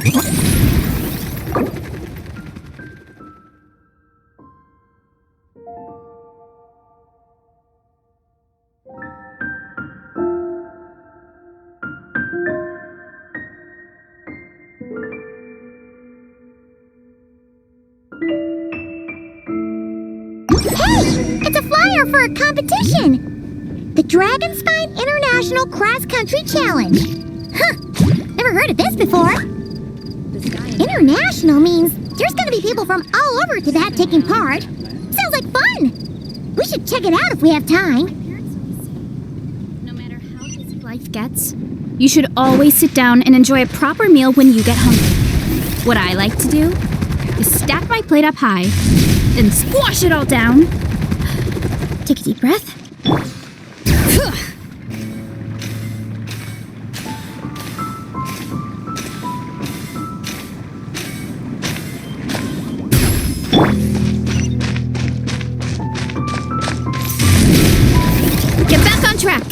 It's a flyer for a competition! The Dragonspine International Cross Country Challenge. Huh, never heard of this before. International means there's gonna be people from all over Tibet taking part. Sounds like fun! We should check it out if we have time. No matter how busy life gets, you should always sit down and enjoy a proper meal when you get hungry. What I like to do is stack my plate up high, then squash it all down. Take a deep breath. Get back on track.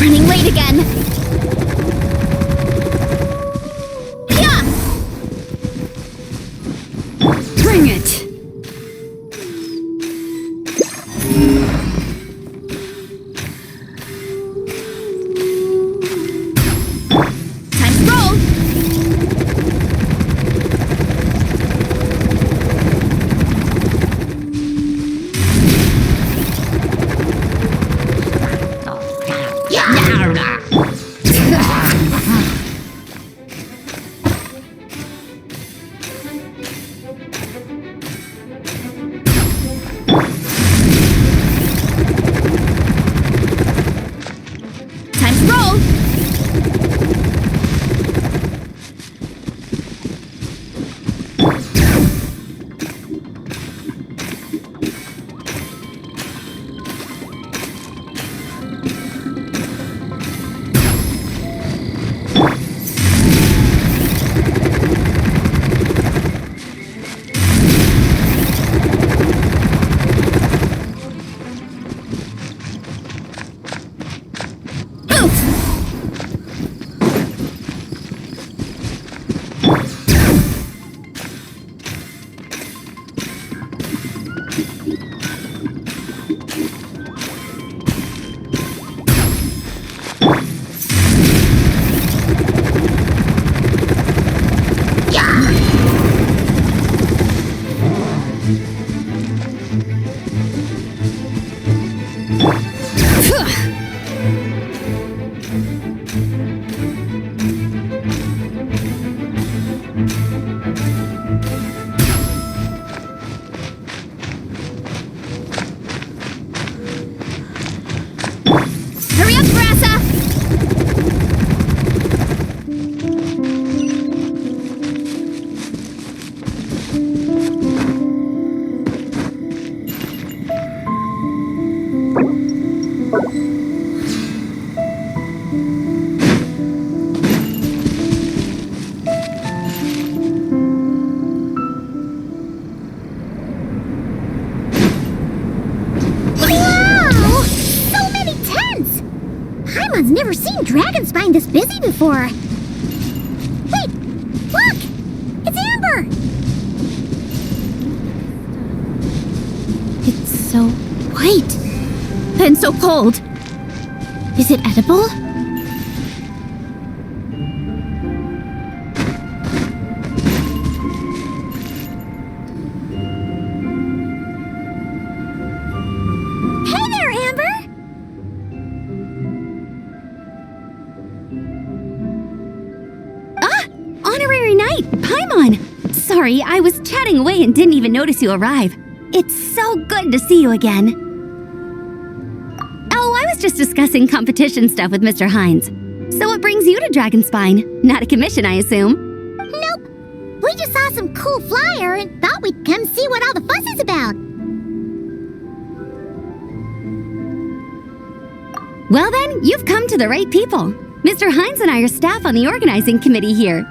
Running late again. Yeah! Bring it. Time to roll. Time to roll. Hurry up, Grassa! Paimon's never seen Dragonspine this busy before. Wait! Look! It's Amber! It's so white and so cold. Is it edible? Hey there, Amber! Honorary Knight, Paimon! Sorry, I was chatting away and didn't even notice you arrive. It's so good to see you again. Oh, I was just discussing competition stuff with Mr. Hines. So what brings you to Dragonspine? Not a commission, I assume? Nope. We just saw some cool flyer and thought we'd come see what all the fuss is about. Well then, you've come to the right people. Mr. Hines and I are staff on the organizing committee here.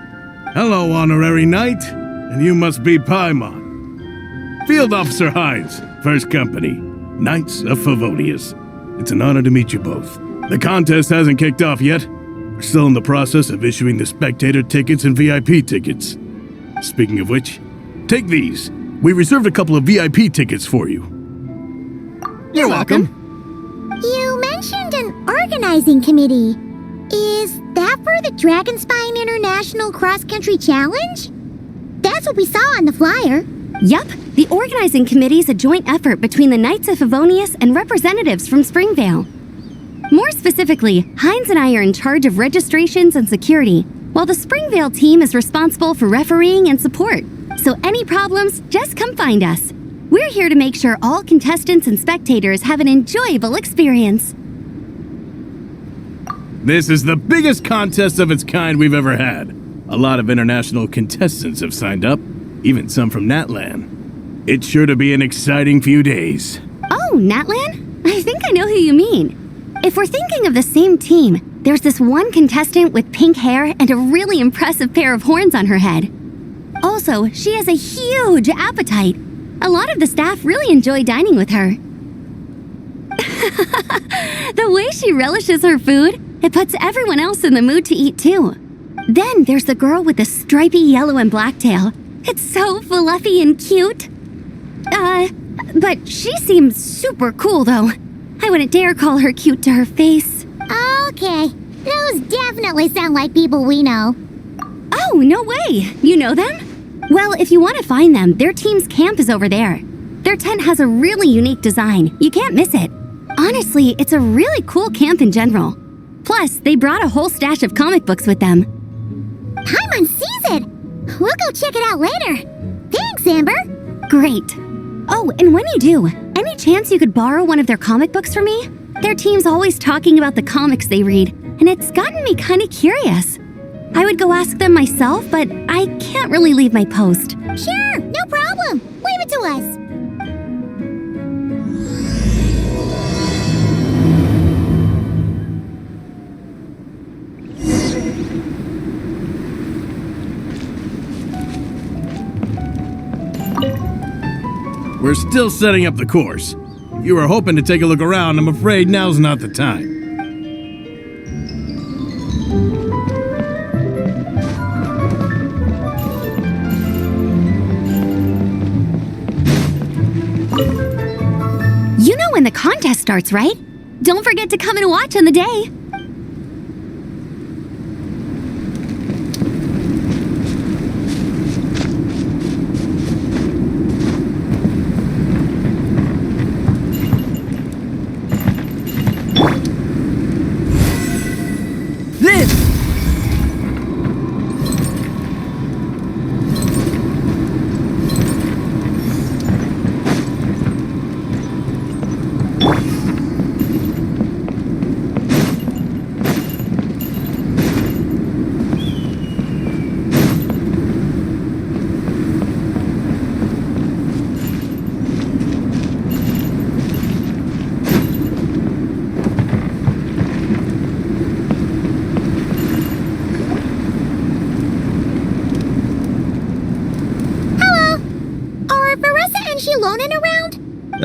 Hello, Honorary Knight. And you must be Paimon. Field Officer Hines, First Company, Knights of Favonius. It's an honor to meet you both. The contest hasn't kicked off yet. We're still in the process of issuing the spectator tickets and VIP tickets. Speaking of which, take these. We reserved a couple of VIP tickets for you. You're welcome. You mentioned an organizing committee. Is that for the Dragonspine International Cross Country Challenge? That's what we saw on the flyer. Yup, the organizing committee is a joint effort between the Knights of Favonius and representatives from Springvale. More specifically, Hines and I are in charge of registrations and security, while the Springvale team is responsible for refereeing and support. So any problems, just come find us. We're here to make sure all contestants and spectators have an enjoyable experience. This is the biggest contest of its kind we've ever had. A lot of international contestants have signed up, even some from Natlan. It's sure to be an exciting few days. Oh, Natlan? I think I know who you mean. If we're thinking of the same team, there's this one contestant with pink hair and a really impressive pair of horns on her head. Also, she has a huge appetite. A lot of the staff really enjoy dining with her. The way she relishes her food, it puts everyone else in the mood to eat too. Then there's the girl with the stripy yellow and black tail. It's so fluffy and cute. But she seems super cool though. I wouldn't dare call her cute to her face. Okay, those definitely sound like people we know. Oh, no way! You know them? Well, if you want to find them, their team's camp is over there. Their tent has a really unique design. You can't miss it. Honestly, it's a really cool camp in general. Plus, they brought a whole stash of comic books with them. Paimon sees it! We'll go check it out later. Thanks, Amber. Great. Oh, and when you do, any chance you could borrow one of their comic books for me? Their team's always talking about the comics they read, and it's gotten me kind of curious. I would go ask them myself, but I can't really leave my post. Sure, no problem. Leave it to us. We're still setting up the course. If you were hoping to take a look around, I'm afraid now's not the time. You know when the contest starts, right? Don't forget to come and watch on the day.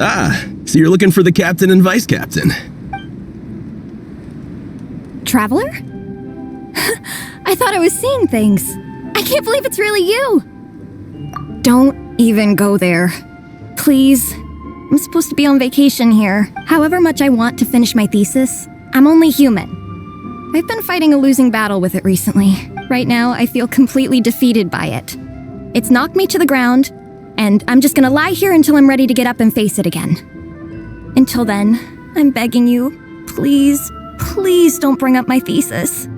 Ah, so you're looking for the captain and vice captain. Traveler? I thought I was seeing things. I can't believe it's really you. Don't even go there. Please. I'm supposed to be on vacation here. However much I want to finish my thesis, I'm only human. I've been fighting a losing battle with it recently. Right now, I feel completely defeated by it. It's knocked me to the ground, and I'm just gonna lie here until I'm ready to get up and face it again. Until then, I'm begging you, please, please don't bring up my thesis.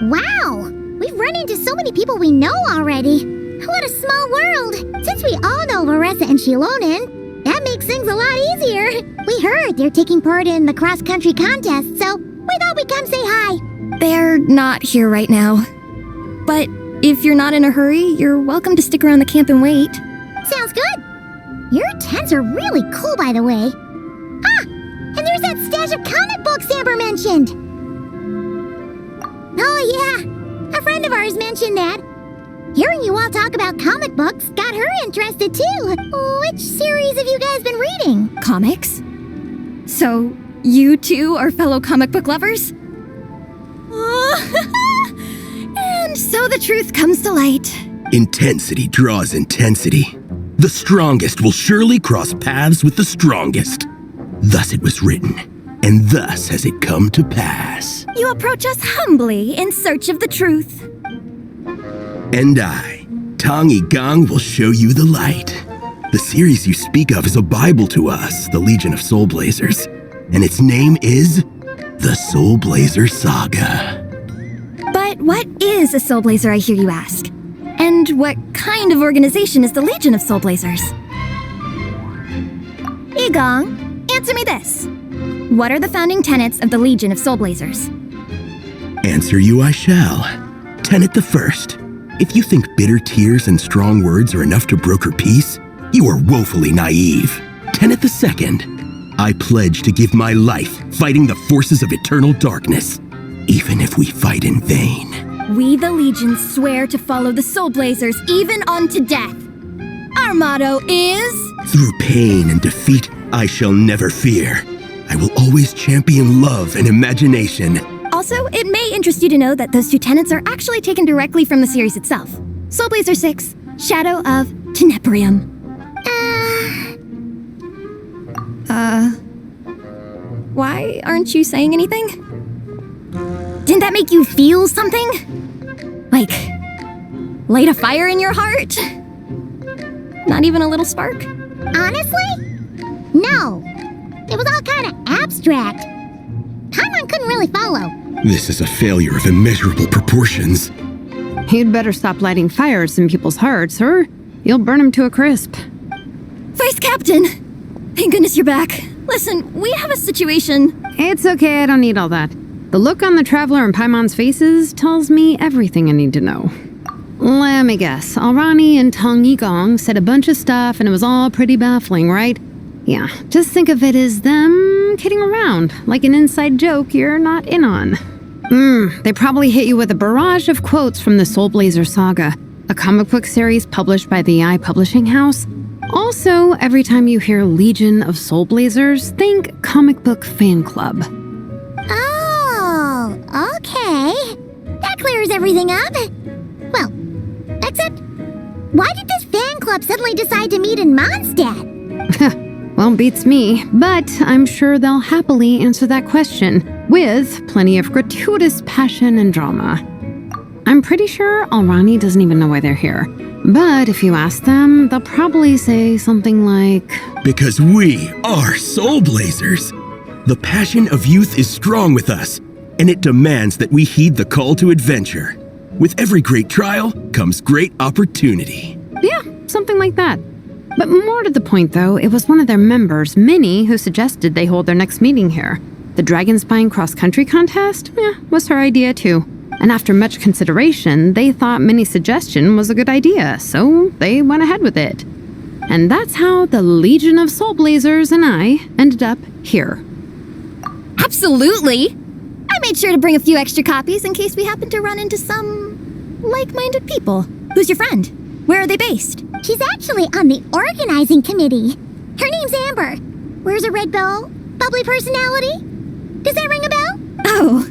Wow! We've run into so many people we know already. What a small world! Since we all know Marissa and Shilonen, that makes things a lot easier. We heard they're taking part in the cross-country contest, so we thought we'd come say hi. They're not here right now. But if you're not in a hurry, you're welcome to stick around the camp and wait. Sounds good. Your tents are really cool, by the way. Ah, and there's that stash of comic books Amber mentioned. Oh yeah, a friend of ours mentioned that. Hearing you all talk about comic books got her interested too. Which series have you guys been reading? Comics? So, you two are fellow comic book lovers? And so the truth comes to light. Intensity draws intensity. The strongest will surely cross paths with the strongest. Thus it was written, and thus has it come to pass. You approach us humbly in search of the truth. And I, Tong Gang, will show you the light. The series you speak of is a Bible to us, the Legion of Soulblazers, and its name is the Soulblazer Saga. But what is a Soulblazer, I hear you ask? And what kind of organization is the Legion of Soulblazers? Igong, answer me this. What are the founding tenets of the Legion of Soulblazers? Answer you I shall. Tenet the first. If you think bitter tears and strong words are enough to broker peace, you are woefully naive. Tenet the second. I pledge to give my life fighting the forces of eternal darkness, even if we fight in vain. We, the Legion, swear to follow the Soulblazers even unto death. Our motto is... Through pain and defeat, I shall never fear. I will always champion love and imagination. Also, it may interest you to know that those two tenets are actually taken directly from the series itself. Soulblazer 6, Shadow of Tenebrium. Why aren't you saying anything? Didn't that make you feel something? Like, light a fire in your heart? Not even a little spark? Honestly? No. It was all kind of abstract. Paimon couldn't really follow. This is a failure of immeasurable proportions. You'd better stop lighting fires in people's hearts, or you'll burn them to a crisp. Vice Captain! Thank goodness you're back. Listen, we have a situation. It's okay, I don't need all that. The look on the Traveler and Paimon's faces tells me everything I need to know. Let me guess, Alrani and Tong Yigong said a bunch of stuff and it was all pretty baffling, right? Yeah, just think of it as them kidding around, like an inside joke you're not in on. They probably hit you with a barrage of quotes from the Soulblazer Saga, a comic book series published by the AI Publishing House. Also, every time you hear Legion of Soulblazers, think comic book fan club. Oh, okay. That clears everything up. Well, except, why did this fan club suddenly decide to meet in Mondstadt? Well, beats me, but I'm sure they'll happily answer that question, with plenty of gratuitous passion and drama. I'm pretty sure Alrani doesn't even know why they're here. But if you ask them, they'll probably say something like... Because we are Soulblazers. The passion of youth is strong with us, and it demands that we heed the call to adventure. With every great trial comes great opportunity. Yeah, something like that. But more to the point, though, it was one of their members, Minnie, who suggested they hold their next meeting here. The Dragon Spine cross-country contest? Was her idea, too. And after much consideration, they thought Minnie's suggestion was a good idea, so they went ahead with it. And that's how the Legion of Soulblazers and I ended up here. Absolutely! I made sure to bring a few extra copies in case we happen to run into some... like-minded people. Who's your friend? Where are they based? She's actually on the organizing committee. Her name's Amber. Wears a red bow. Bubbly personality. Does that ring a bell? Oh,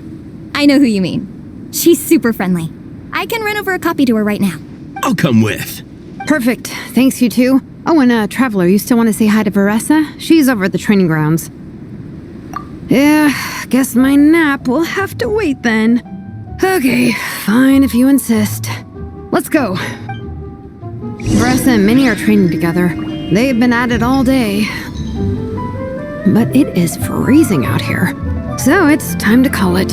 I know who you mean. She's super friendly. I can run over a copy to her right now. I'll come with. Perfect. Thanks, you two. Oh, and Traveler, you still want to say hi to Veressa? She's over at the training grounds. Yeah, guess my nap will have to wait then. Okay, fine if you insist. Let's go. Veressa and Minnie are training together. They've been at it all day. But it is freezing out here, so it's time to call it.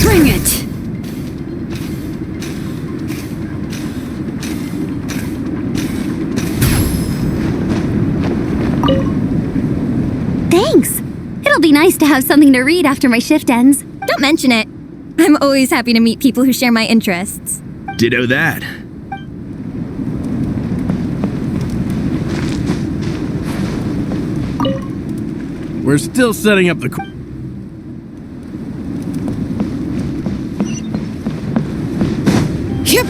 Bring it! Thanks. It'll be nice to have something to read after my shift ends. Don't mention it. I'm always happy to meet people who share my interests. Ditto that. We're still setting up the... Yep.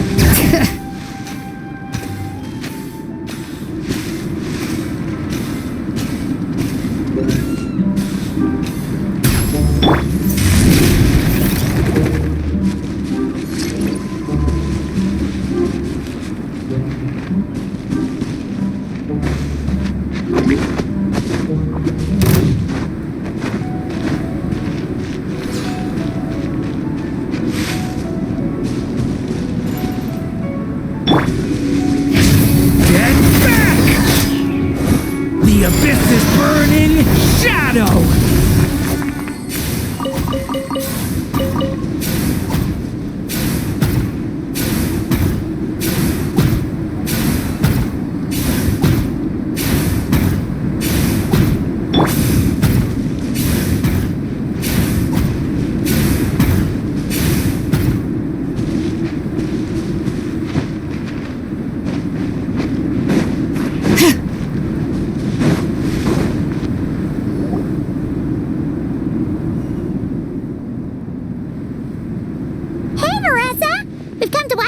The abyss is burning shadow!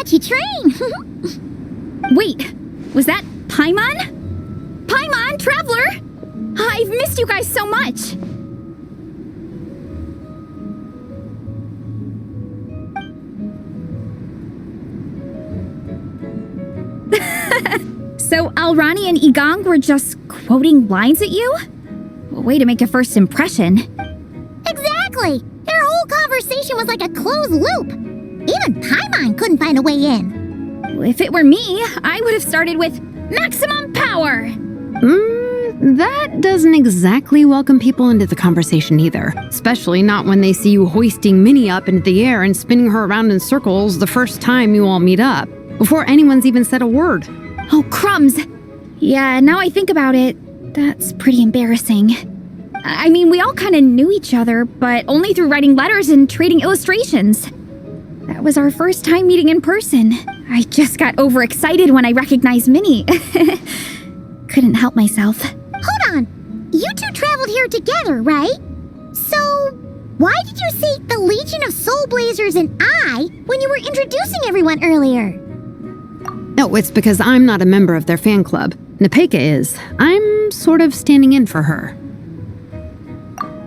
You train. Wait, was that Paimon? Paimon, Traveler! I've missed you guys so much! So Alrani and Igong were just quoting lines at you? Way to make a first impression. Exactly! Their whole conversation was like a closed loop. Even Paimon couldn't find a way in. If it were me, I would have started with maximum power. That doesn't exactly welcome people into the conversation either. Especially not when they see you hoisting Minnie up into the air and spinning her around in circles the first time you all meet up, before anyone's even said a word. Oh, crumbs! Yeah, now I think about it, that's pretty embarrassing. I mean, we all kind of knew each other, but only through writing letters and trading illustrations. That was our first time meeting in person. I just got overexcited when I recognized Minnie. Couldn't help myself. Hold on. You two traveled here together, right? So, why did you say the Legion of Soulblazers and I when you were introducing everyone earlier? No, it's because I'm not a member of their fan club. Nepeka is. I'm sort of standing in for her.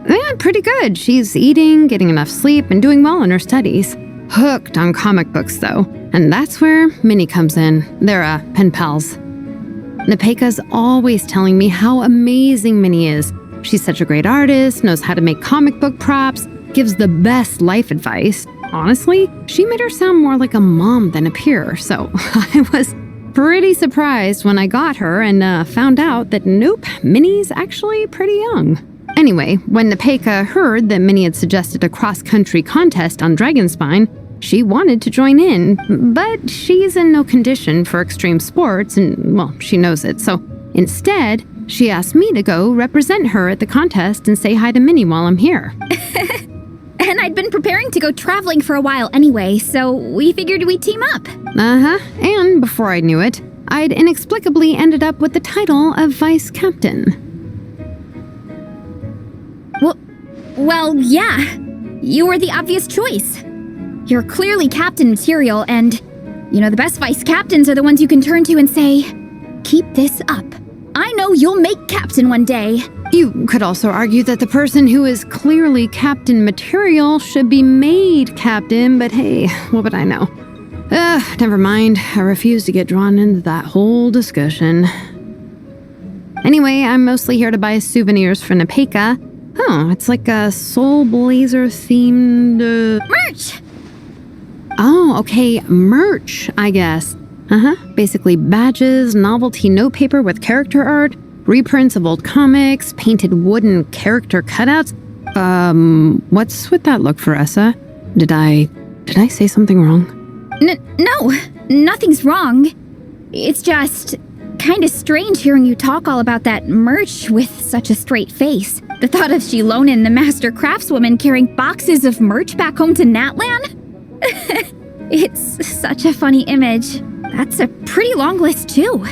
Yeah, pretty good. She's eating, getting enough sleep, and doing well in her studies. Hooked on comic books, though. And that's where Minnie comes in. They're, pen pals. Nepeka's always telling me how amazing Minnie is. She's such a great artist, knows how to make comic book props, gives the best life advice. Honestly, she made her sound more like a mom than a peer, so I was pretty surprised when I got her and found out that nope, Minnie's actually pretty young. Anyway, when Nepeka heard that Minnie had suggested a cross-country contest on Dragonspine, she wanted to join in, but she's in no condition for extreme sports and, well, she knows it. So instead, she asked me to go represent her at the contest and say hi to Minnie while I'm here. And I'd been preparing to go traveling for a while anyway, so we figured we'd team up. And before I knew it, I'd inexplicably ended up with the title of vice captain. Well, yeah. You were the obvious choice. You're clearly captain material, and, you know, the best vice captains are the ones you can turn to and say, keep this up. I know you'll make captain one day. You could also argue that the person who is clearly captain material should be made captain, but hey, what would I know? Never mind. I refuse to get drawn into that whole discussion. Anyway, I'm mostly here to buy souvenirs for Nepeka. Oh, it's like a Soulblazer themed... Merch! Oh, okay, merch, I guess. Basically badges, novelty notepaper with character art, reprints of old comics, painted wooden character cutouts. What's with that look, Faressa? Did I say something wrong? No, nothing's wrong. It's just kinda strange hearing you talk all about that merch with such a straight face. The thought of Shilonen, the master craftswoman, carrying boxes of merch back home to Natlan? It's such a funny image. That's a pretty long list, too.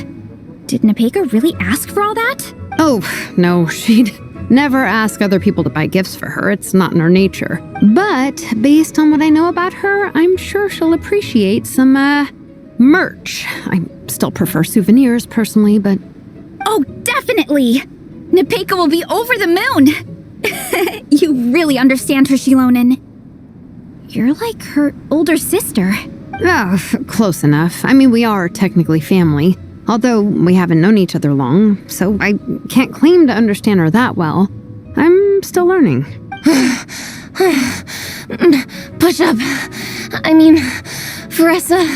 Did Nepeka really ask for all that? Oh, no, she'd never ask other people to buy gifts for her. It's not in her nature. But based on what I know about her, I'm sure she'll appreciate some, merch. I still prefer souvenirs, personally, but... Oh, definitely! Nepeka will be over the moon! You really understand her, Shilonen. You're like her older sister. Oh, close enough. I mean, we are technically family, although we haven't known each other long, so I can't claim to understand her that well. I'm still learning. Push-up. I mean, Veressa,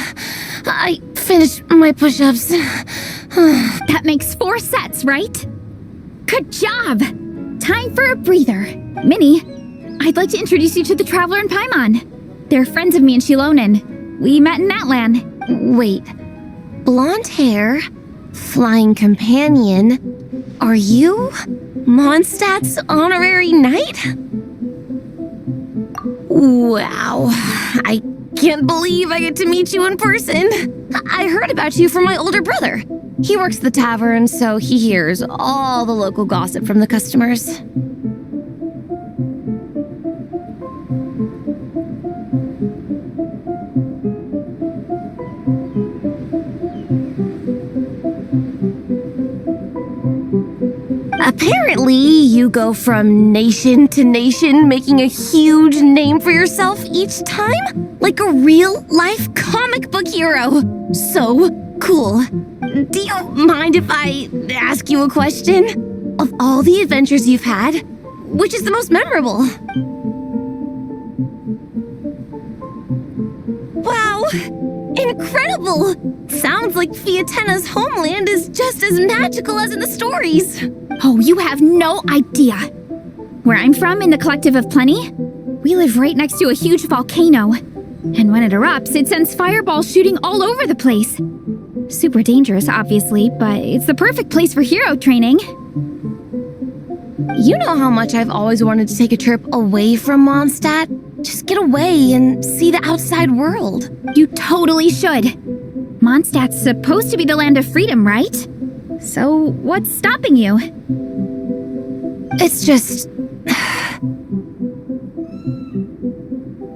I finished my push-ups. That makes 4 sets, right? Good job! Time for a breather. Minnie, I'd like to introduce you to the Traveler and Paimon. They're friends of me and Shilonen. We met in Natlan. Wait. Blonde hair, flying companion. Are you Mondstadt's honorary knight? Wow. I can't believe I get to meet you in person. I heard about you from my older brother. He works at the tavern, so he hears all the local gossip from the customers. Apparently, you go from nation to nation, making a huge name for yourself each time? Like a real-life comic book hero. So cool. Do you mind if I ask you a question? Of all the adventures you've had, which is the most memorable? Wow! Incredible! Sounds like Fiatena's homeland is just as magical as in the stories. Oh, you have no idea. Where I'm from, in the Collective of Plenty, we live right next to a huge volcano. And when it erupts, it sends fireballs shooting all over the place. Super dangerous, obviously, but it's the perfect place for hero training. You know how much I've always wanted to take a trip away from Mondstadt? Just get away and see the outside world. You totally should. Mondstadt's supposed to be the land of freedom, right? So what's stopping you? It's just...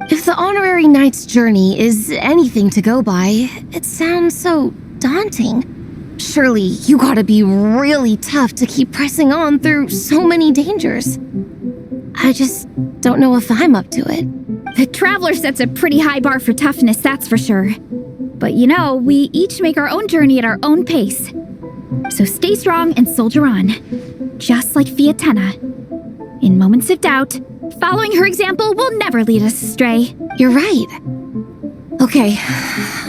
If the honorary knight's journey is anything to go by, it sounds so daunting. Surely you gotta be really tough to keep pressing on through so many dangers. I just don't know if I'm up to it. The Traveler sets a pretty high bar for toughness, that's for sure. But you know, we each make our own journey at our own pace. So stay strong and soldier on. Just like Fiatena. In moments of doubt, following her example will never lead us astray. You're right. Okay,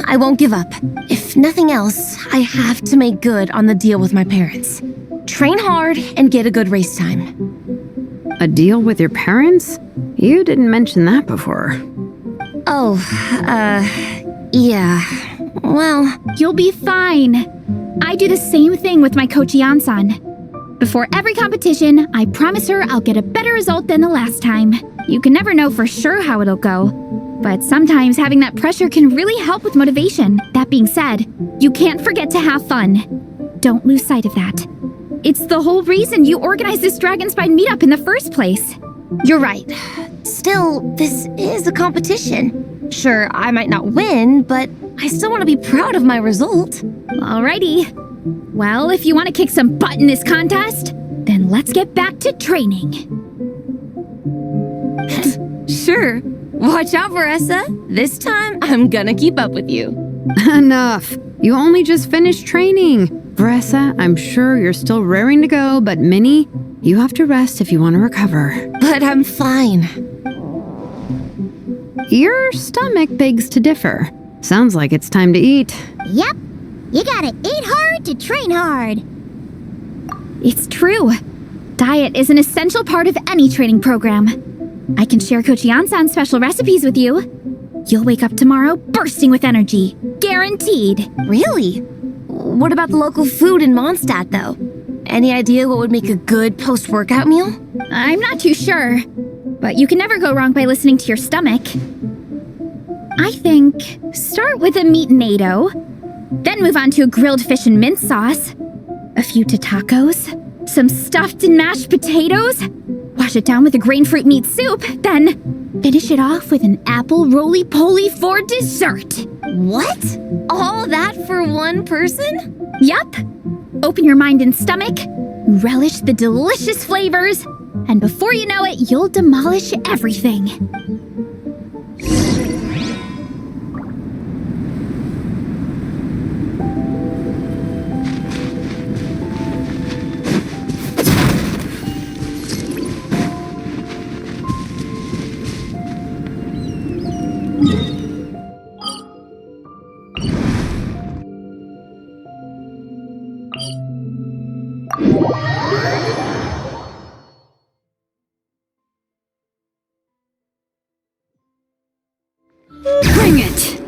I won't give up. If nothing else, I have to make good on the deal with my parents. Train hard and get a good race time. A deal with your parents? You didn't mention that before. Oh, yeah. Well, you'll be fine. I do the same thing with my coach Yansan. Before every competition, I promise her I'll get a better result than the last time. You can never know for sure how it'll go, but sometimes having that pressure can really help with motivation. That being said, you can't forget to have fun. Don't lose sight of that. It's the whole reason you organized this Dragonspine meetup in the first place. You're right. Still, this is a competition. Sure, I might not win, but I still want to be proud of my result. Alrighty. Well, if you want to kick some butt in this contest, then let's get back to training. Sure. Watch out, Veressa. This time, I'm gonna keep up with you. Enough. You only just finished training. Veressa, I'm sure you're still raring to go, but Minnie, you have to rest if you want to recover. But I'm fine. Your stomach begs to differ. Sounds like it's time to eat. Yep. You gotta eat hard to train hard. It's true. Diet is an essential part of any training program. I can share Kochian-san's special recipes with you. You'll wake up tomorrow bursting with energy. Guaranteed. Really? What about the local food in Mondstadt, though? Any idea what would make a good post-workout meal? I'm not too sure, but you can never go wrong by listening to your stomach. I think start with a meat-nado, then move on to a grilled fish and mint sauce, a few tacos, some stuffed and mashed potatoes, wash it down with a grain fruit meat soup, then finish it off with an apple roly-poly for dessert. What? All that for one person? Yup. Open your mind and stomach, relish the delicious flavors, and before you know it, you'll demolish everything. Bring it!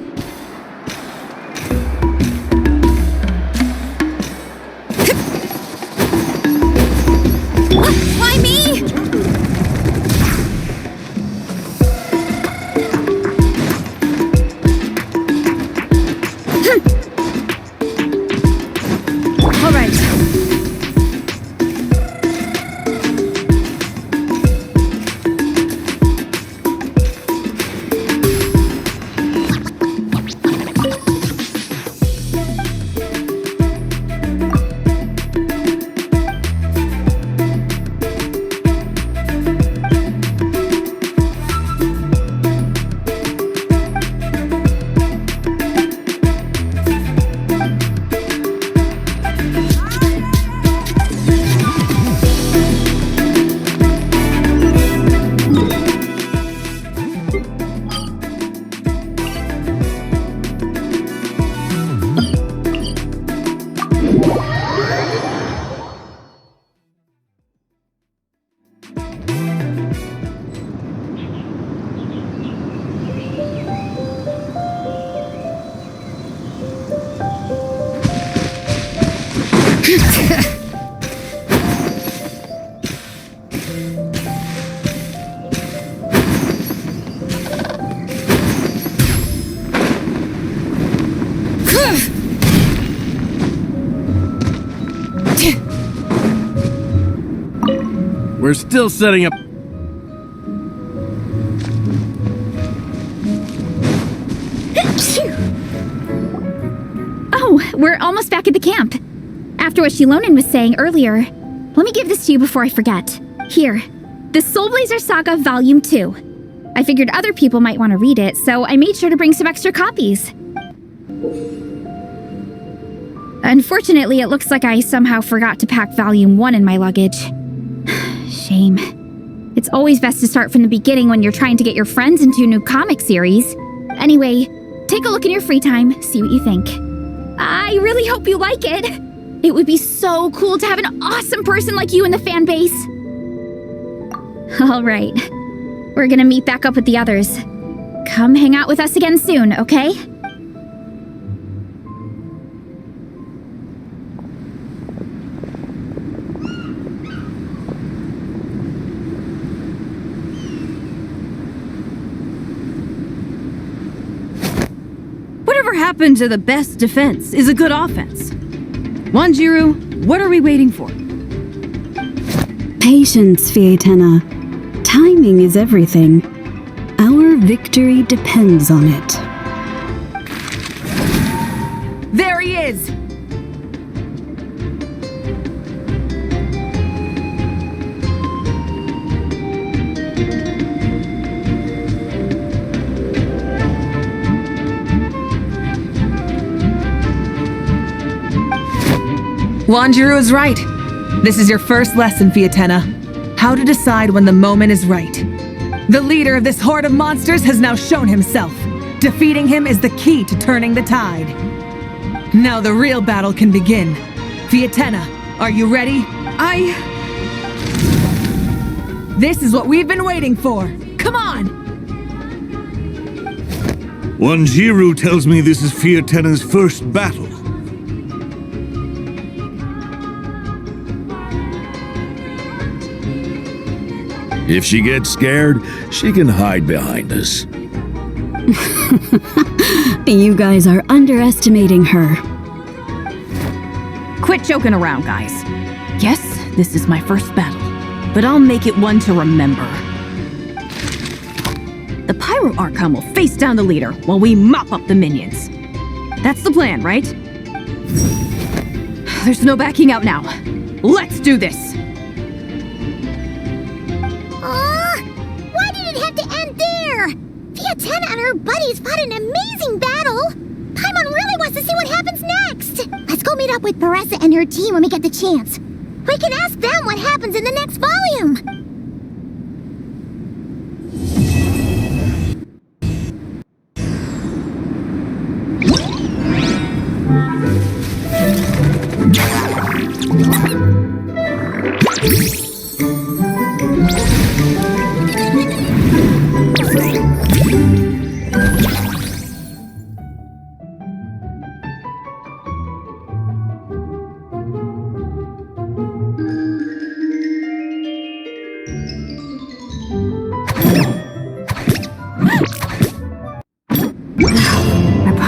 Why me? All right. We're still setting up. Oh, we're almost back at the camp. After what Shilonen was saying earlier, let me give this to you before I forget. Here, the Soulblazers Saga Volume 2. I figured other people might want to read it, so I made sure to bring some extra copies. Unfortunately, it looks like I somehow forgot to pack Volume 1 in my luggage. Shame. It's always best to start from the beginning when you're trying to get your friends into a new comic series. Anyway, take a look in your free time, see what you think. I really hope you like it. It would be so cool to have an awesome person like you in the fan base. All right, we're gonna meet back up with the others. Come hang out with us again soon, okay? Whatever happened to the best defense is a good offense? Wanjiru, what are we waiting for? Patience, Fietena. Timing is everything. Our victory depends on it. There he is! Wanjiru is right. This is your first lesson, Fietena. How to decide when the moment is right. The leader of this horde of monsters has now shown himself. Defeating him is the key to turning the tide. Now the real battle can begin. Fietena, are you ready? This is what we've been waiting for. Come on! Wanjiru tells me this is Fiatena's first battle. If she gets scared, she can hide behind us. You guys are underestimating her. Quit joking around, guys. Yes, this is my first battle, but I'll make it one to remember. The Pyro Archon will face down the leader while we mop up the minions. That's the plan, right? There's no backing out now. Let's do this! Why did it have to end there? Fiatena and her buddies fought an amazing battle. Paimon really wants to see what happens next. Let's go meet up with Paressa and her team when we get the chance. We can ask them what happens in the next volume.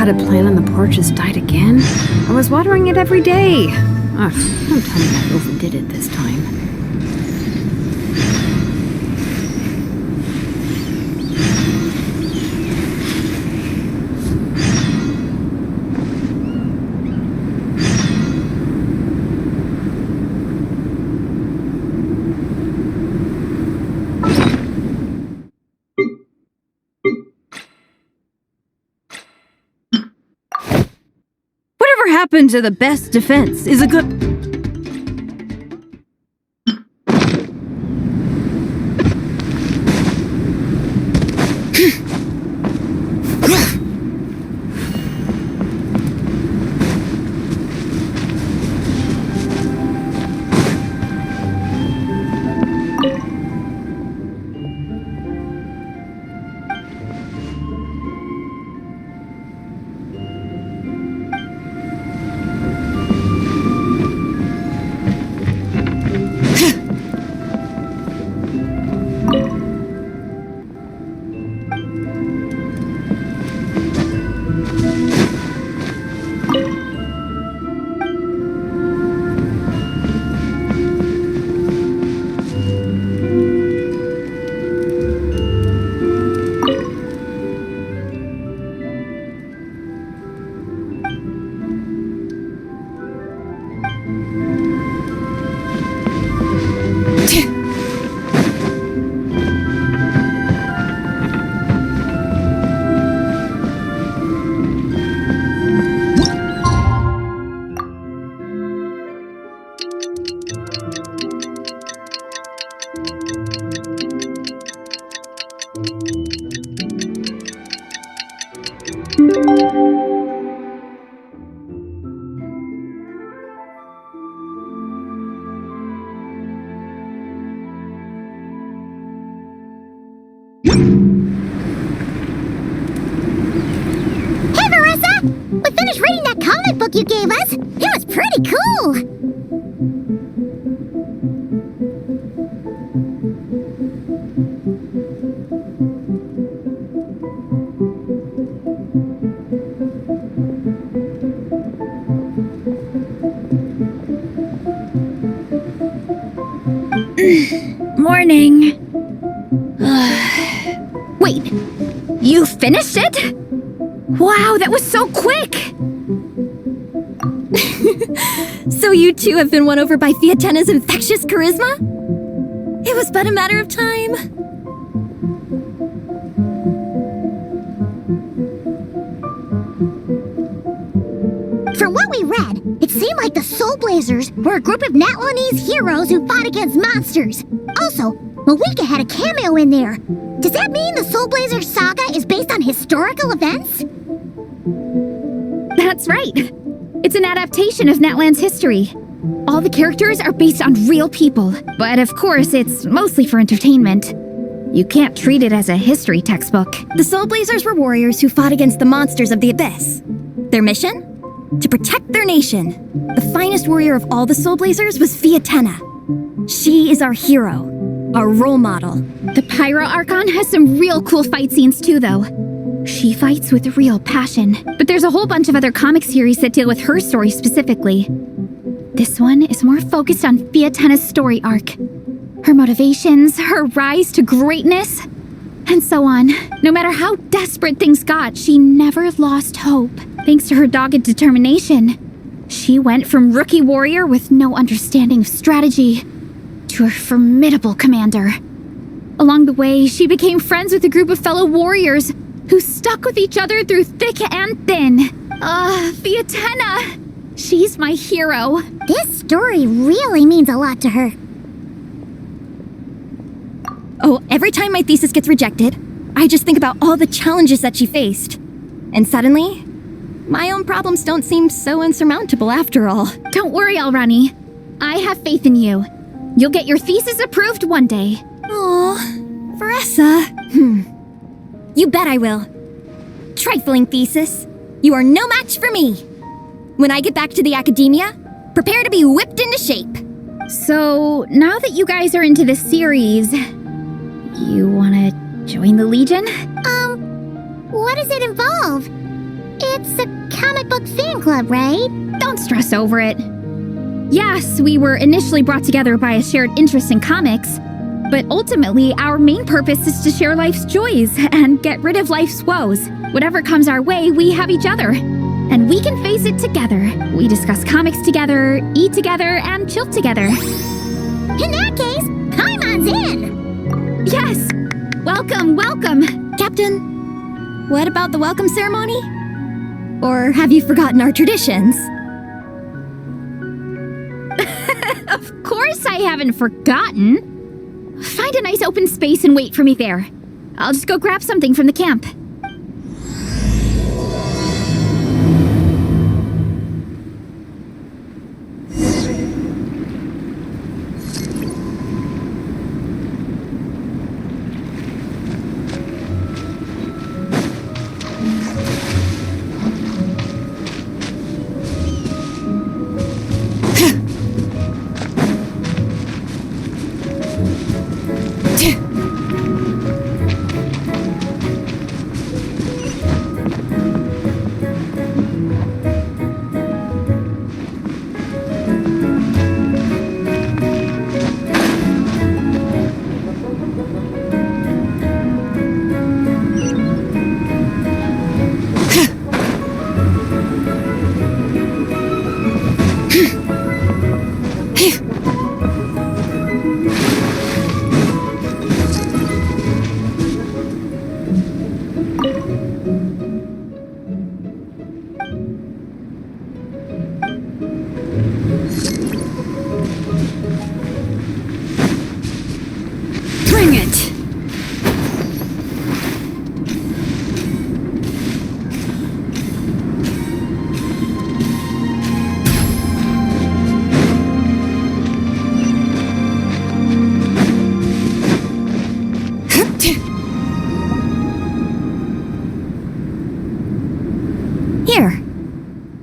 A plant on the porch has died again? I was watering it every day. Ugh, don't tell me I overdid it this time. Happened to the best defense is a good... You gave us. It was pretty cool. Morning. Wait, you finished it? Wow, that was so quick! So you two have been won over by Fiatena's infectious charisma? It was but a matter of time. From what we read, it seemed like the Soulblazers were a group of Natlanese heroes who fought against monsters. Also, Malika had a cameo in there. Does that mean the Soulblazer saga is based on historical events? That's right. It's an adaptation of Natlan's history. All the characters are based on real people, but of course it's mostly for entertainment. You can't treat it as a history textbook. The Soulblazers were warriors who fought against the monsters of the Abyss. Their mission? To protect their nation. The finest warrior of all the Soulblazers was Fiatenna. She is our hero, our role model. The Pyro Archon has some real cool fight scenes too, though. She fights with real passion. But there's a whole bunch of other comic series that deal with her story specifically. This one is more focused on Fiatenna's story arc. Her motivations, her rise to greatness, and so on. No matter how desperate things got, she never lost hope. Thanks to her dogged determination, she went from rookie warrior with no understanding of strategy to a formidable commander. Along the way, she became friends with a group of fellow warriors who stuck with each other through thick and thin. Fiatenna! She's my hero. This story really means a lot to her. Oh, every time my thesis gets rejected, I just think about all the challenges that she faced. And suddenly, my own problems don't seem so insurmountable after all. Don't worry, Alrani. I have faith in you. You'll get your thesis approved one day. Aw, Veressa. You bet I will. Trifling thesis. You are no match for me. When I get back to the academia, prepare to be whipped into shape. So, now that you guys are into this series, you wanna join the Legion? What does it involve? It's a comic book fan club, right? Don't stress over it. Yes, we were initially brought together by a shared interest in comics, but ultimately our main purpose is to share life's joys and get rid of life's woes. Whatever comes our way, we have each other. And we can face it together. We discuss comics together, eat together, and chill together. In that case, Paimon's in! Yes! Welcome, welcome! Captain, what about the welcome ceremony? Or have you forgotten our traditions? Of course I haven't forgotten! Find a nice open space and wait for me there. I'll just go grab something from the camp.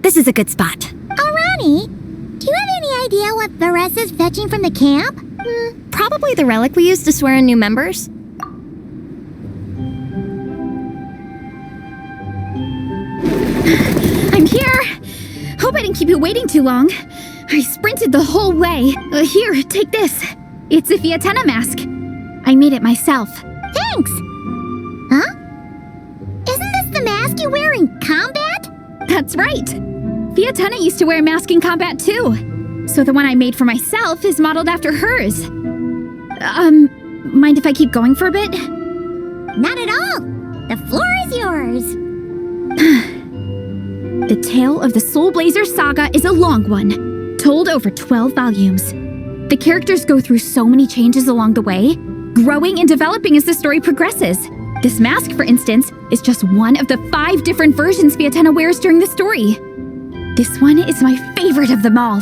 This is a good spot. Alrani, do you have any idea what Veressa's fetching from the camp? Probably the relic we used to swear in new members. I'm here! Hope I didn't keep you waiting too long. I sprinted the whole way. Here, take this. It's a Fiatenna mask. I made it myself. Thanks! Huh? Isn't this the mask you wear in combat? That's right. Fiatenna used to wear a mask in combat too. So the one I made for myself is modeled after hers. Mind if I keep going for a bit? Not at all. The floor is yours. The tale of the Soulblazers saga is a long one, told over 12 volumes. The characters go through so many changes along the way, growing and developing as the story progresses. This mask, for instance, is just one of the 5 different versions Fiatenna wears during the story. This one is my favorite of them all.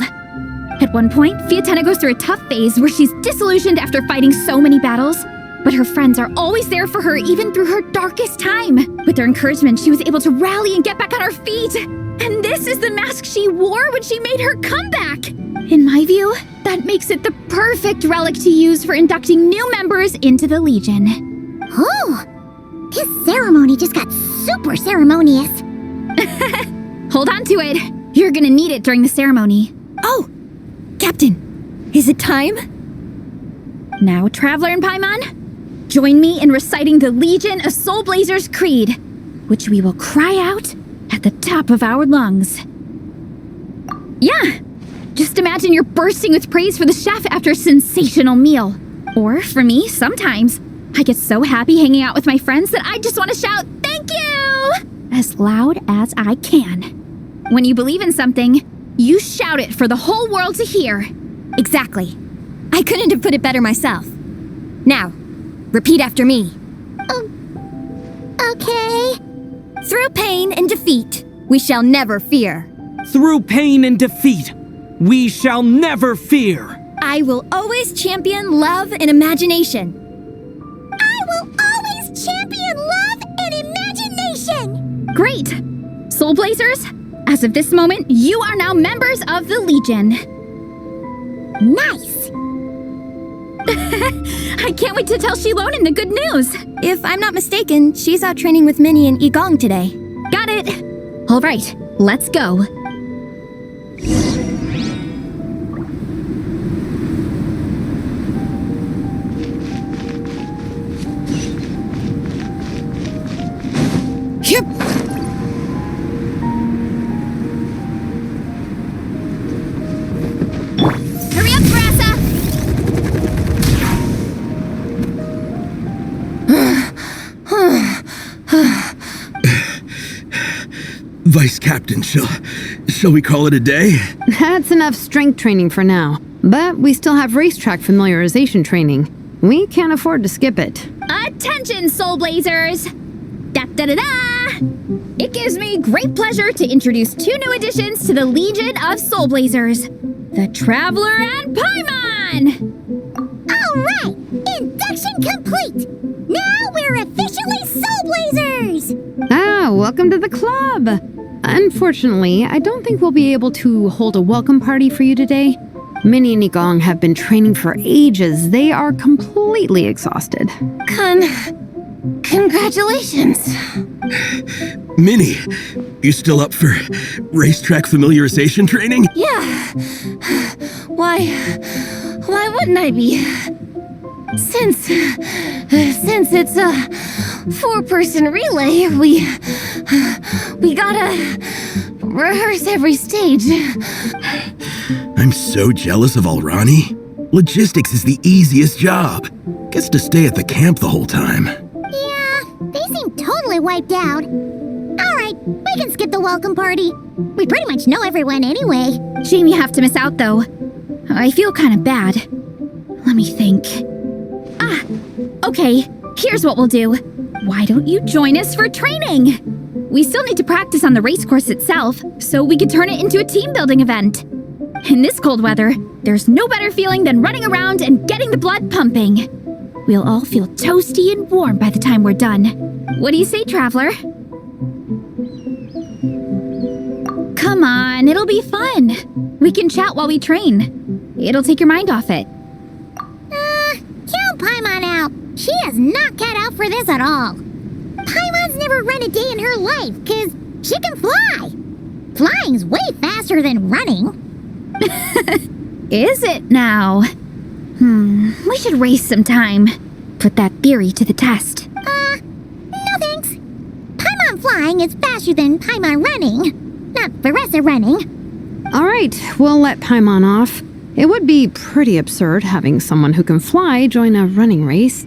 At one point, Fiatenna goes through a tough phase where she's disillusioned after fighting so many battles, But her friends are always there for her even through her darkest time. With their encouragement, she was able to rally and get back on her feet. And this is the mask she wore when she made her comeback. In my view, that makes it the perfect relic to use for inducting new members into the Legion. Oh, this ceremony just got super ceremonious. Hold on to it. You're gonna need it during the ceremony. Oh, Captain, is it time? Now, Traveler and Paimon, join me in reciting the Legion of Soulblazers Creed, which we will cry out at the top of our lungs. Yeah, just imagine you're bursting with praise for the chef after a sensational meal. Or for me, sometimes, I get so happy hanging out with my friends that I just want to shout, "Thank you!" as loud as I can. When you believe in something, you shout it for the whole world to hear. Exactly. I couldn't have put it better myself. Now, repeat after me. Okay. Through pain and defeat, we shall never fear. Through pain and defeat, we shall never fear. I will always champion love and imagination. I will always champion love and imagination. Great! Soulblazers, as of this moment, you are now members of the Legion. Nice. I can't wait to tell Shilonen the good news. If I'm not mistaken, she's out training with Minnie and Igong today. Got it. All right, let's go. Yep. Hurry up, Grassa! Vice Captain, shall we call it a day? That's enough strength training for now. But we still have racetrack familiarization training. We can't afford to skip it. Attention, Soulblazers! Da-da-da-da! It gives me great pleasure to introduce 2 new additions to the Legion of Soulblazers. The Traveler and Paimon! All right, induction complete. Now we're officially Soulblazers. Ah, welcome to the club! Unfortunately, I don't think we'll be able to hold a welcome party for you today. Minnie and Igong have been training for ages. They are completely exhausted. Congratulations. Minnie, you still up for racetrack familiarization training? Yeah. Why wouldn't I be? Since it's a 4-person relay, we gotta rehearse every stage. I'm so jealous of Alrani. Logistics is the easiest job. Gets to stay at the camp the whole time. Yeah, they seem totally wiped out. All right, we can skip the welcome party. We pretty much know everyone anyway. Shame you have to miss out, though. I feel kind of bad. Let me think. Ah, okay, here's what we'll do. Why don't you join us for training? We still need to practice on the race course itself, so we could turn it into a team-building event. In this cold weather, there's no better feeling than running around and getting the blood pumping. We'll all feel toasty and warm by the time we're done. What do you say, Traveler? Come on, it'll be fun. We can chat while we train. It'll take your mind off it. Count Paimon out. She is not cut out for this at all. Paimon's never run a day in her life, because she can fly. Flying's way faster than running. Is it now? We should race sometime. Put that theory to the test. No thanks. Paimon flying is faster than Paimon running. Not Veressa running. All right, we'll let Paimon off. It would be pretty absurd having someone who can fly join a running race.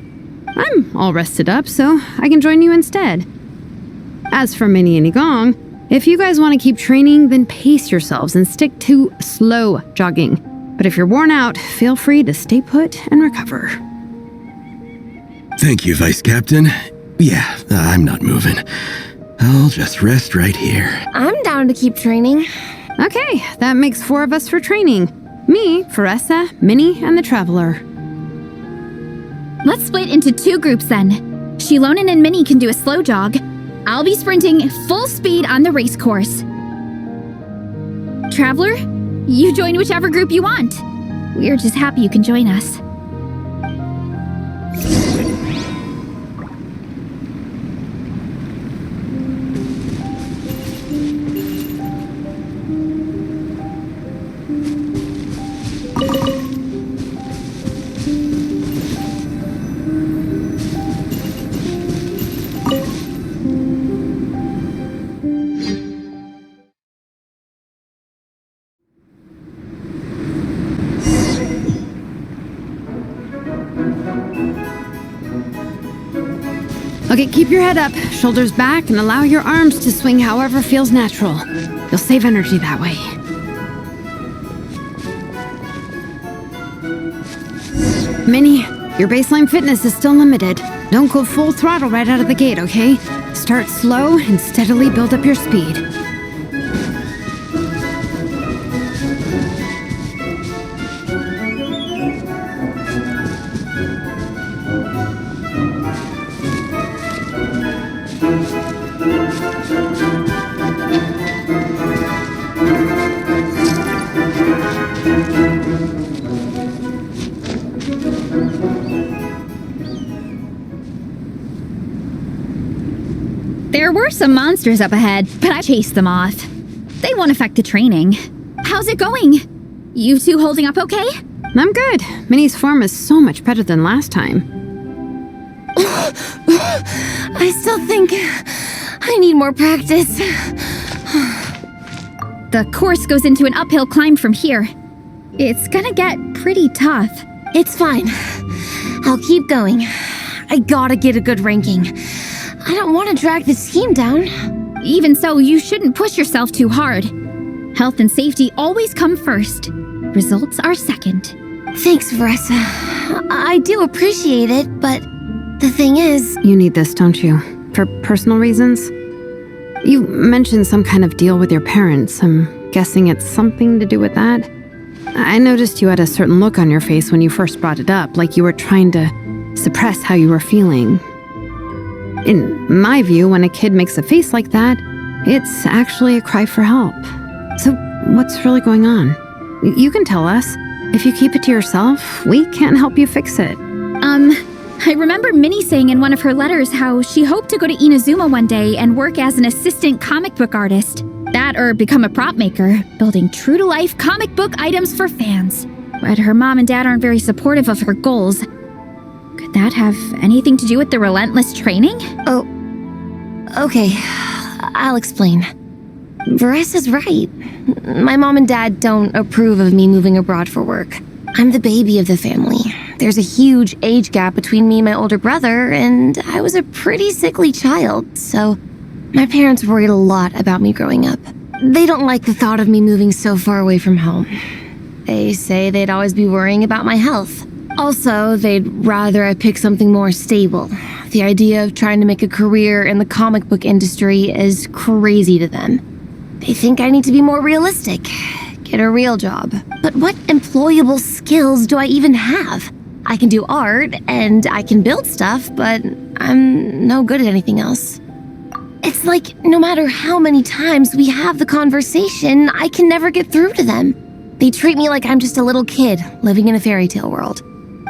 I'm all rested up, so I can join you instead. As for Minnie and Igong, if you guys want to keep training, then pace yourselves and stick to slow jogging. But if you're worn out, feel free to stay put and recover. Thank you, Vice Captain. Yeah, I'm not moving. I'll just rest right here. I'm down to keep training. Okay, that makes 4 of us for training. Me, Veressa, Minnie, and the Traveler. Let's split into 2 groups then. Shilonen and Minnie can do a slow jog. I'll be sprinting full speed on the race course. Traveler, you join whichever group you want. We're just happy you can join us. Okay, keep your head up, shoulders back, and allow your arms to swing however feels natural. You'll save energy that way. Minnie, your baseline fitness is still limited. Don't go full throttle right out of the gate, okay? Start slow and steadily build up your speed. There were some monsters up ahead, but I chased them off. They won't affect the training. How's it going? You two holding up okay? I'm good. Minnie's form is so much better than last time. I still think I need more practice. The course goes into an uphill climb from here. It's gonna get pretty tough. It's fine. I'll keep going. I gotta get a good ranking. I don't want to drag the team down. Even so, you shouldn't push yourself too hard. Health and safety always come first. Results are second. Thanks, Vanessa. I do appreciate it, but the thing is... You need this, don't you? For personal reasons? You mentioned some kind of deal with your parents. I'm guessing it's something to do with that? I noticed you had a certain look on your face when you first brought it up, like you were trying to suppress how you were feeling. In my view, when a kid makes a face like that, it's actually a cry for help. So, what's really going on? You can tell us. If you keep it to yourself, we can't help you fix it. I remember Minnie saying in one of her letters how she hoped to go to Inazuma one day and work as an assistant comic book artist. That or become a prop maker, building true-to-life comic book items for fans. But her mom and dad aren't very supportive of her goals. Could that have anything to do with the relentless training? Oh, okay. I'll explain. Vanessa's right. My mom and dad don't approve of me moving abroad for work. I'm the baby of the family. There's a huge age gap between me and my older brother, and I was a pretty sickly child, so my parents worried a lot about me growing up. They don't like the thought of me moving so far away from home. They say they'd always be worrying about my health. Also, they'd rather I pick something more stable. The idea of trying to make a career in the comic book industry is crazy to them. They think I need to be more realistic, get a real job. But what employable skills do I even have? I can do art, and I can build stuff, but I'm no good at anything else. It's like no matter how many times we have the conversation, I can never get through to them. They treat me like I'm just a little kid living in a fairy tale world.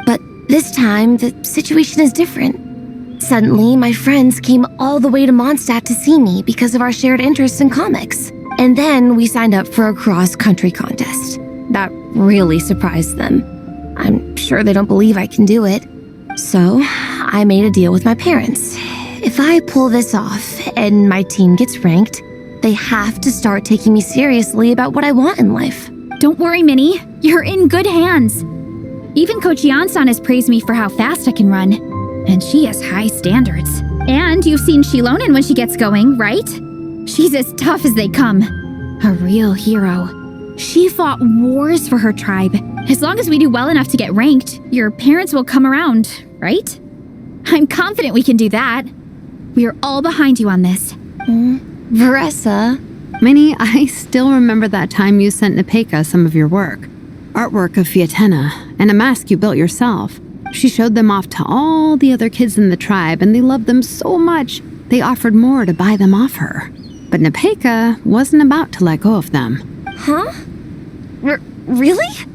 But this time, the situation is different. Suddenly, my friends came all the way to Mondstadt to see me because of our shared interests in comics. And then we signed up for a cross-country contest. That really surprised them. I'm sure they don't believe I can do it. So, I made a deal with my parents. If I pull this off and my team gets ranked, they have to start taking me seriously about what I want in life. Don't worry, Minnie. You're in good hands. Even Coach Jansan has praised me for how fast I can run. And she has high standards. And you've seen Shilonen when she gets going, right? She's as tough as they come. A real hero. She fought wars for her tribe. As long as we do well enough to get ranked, your parents will come around, right? I'm confident we can do that. We are all behind you on this. Vanessa. Minnie, I still remember that time you sent Nepeka some of your work. Artwork of Fiatenna, and a mask you built yourself. She showed them off to all the other kids in the tribe, and they loved them so much, they offered more to buy them off her. But Nepeka wasn't about to let go of them. Huh? Really?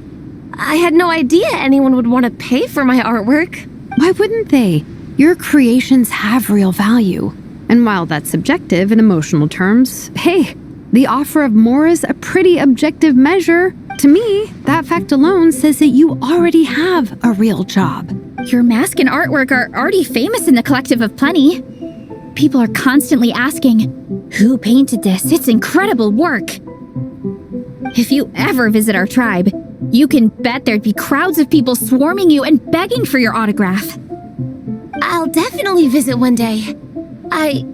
I had no idea anyone would want to pay for my artwork. Why wouldn't they? Your creations have real value. And while that's subjective in emotional terms, hey, the offer of more is a pretty objective measure. To me, that fact alone says that you already have a real job. Your mask and artwork are already famous in the Collective of Plenty. People are constantly asking, who painted this? It's incredible work. If you ever visit our tribe, you can bet there'd be crowds of people swarming you and begging for your autograph. I'll definitely visit one day. I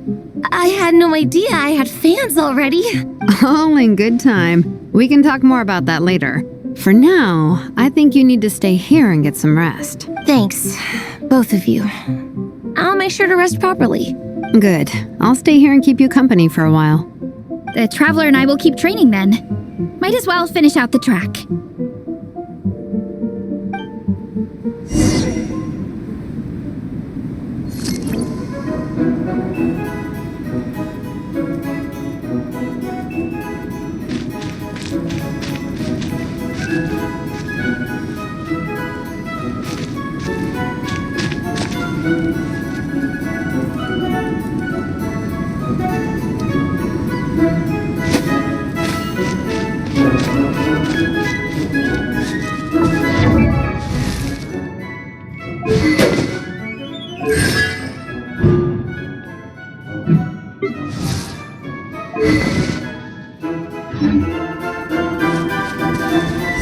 had no idea I had fans already. All in good time. We can talk more about that later. For now, I think you need to stay here and get some rest. Thanks, both of you. I'll make sure to rest properly. Good. I'll stay here and keep you company for a while. The Traveler and I will keep training then. Might as well finish out the track.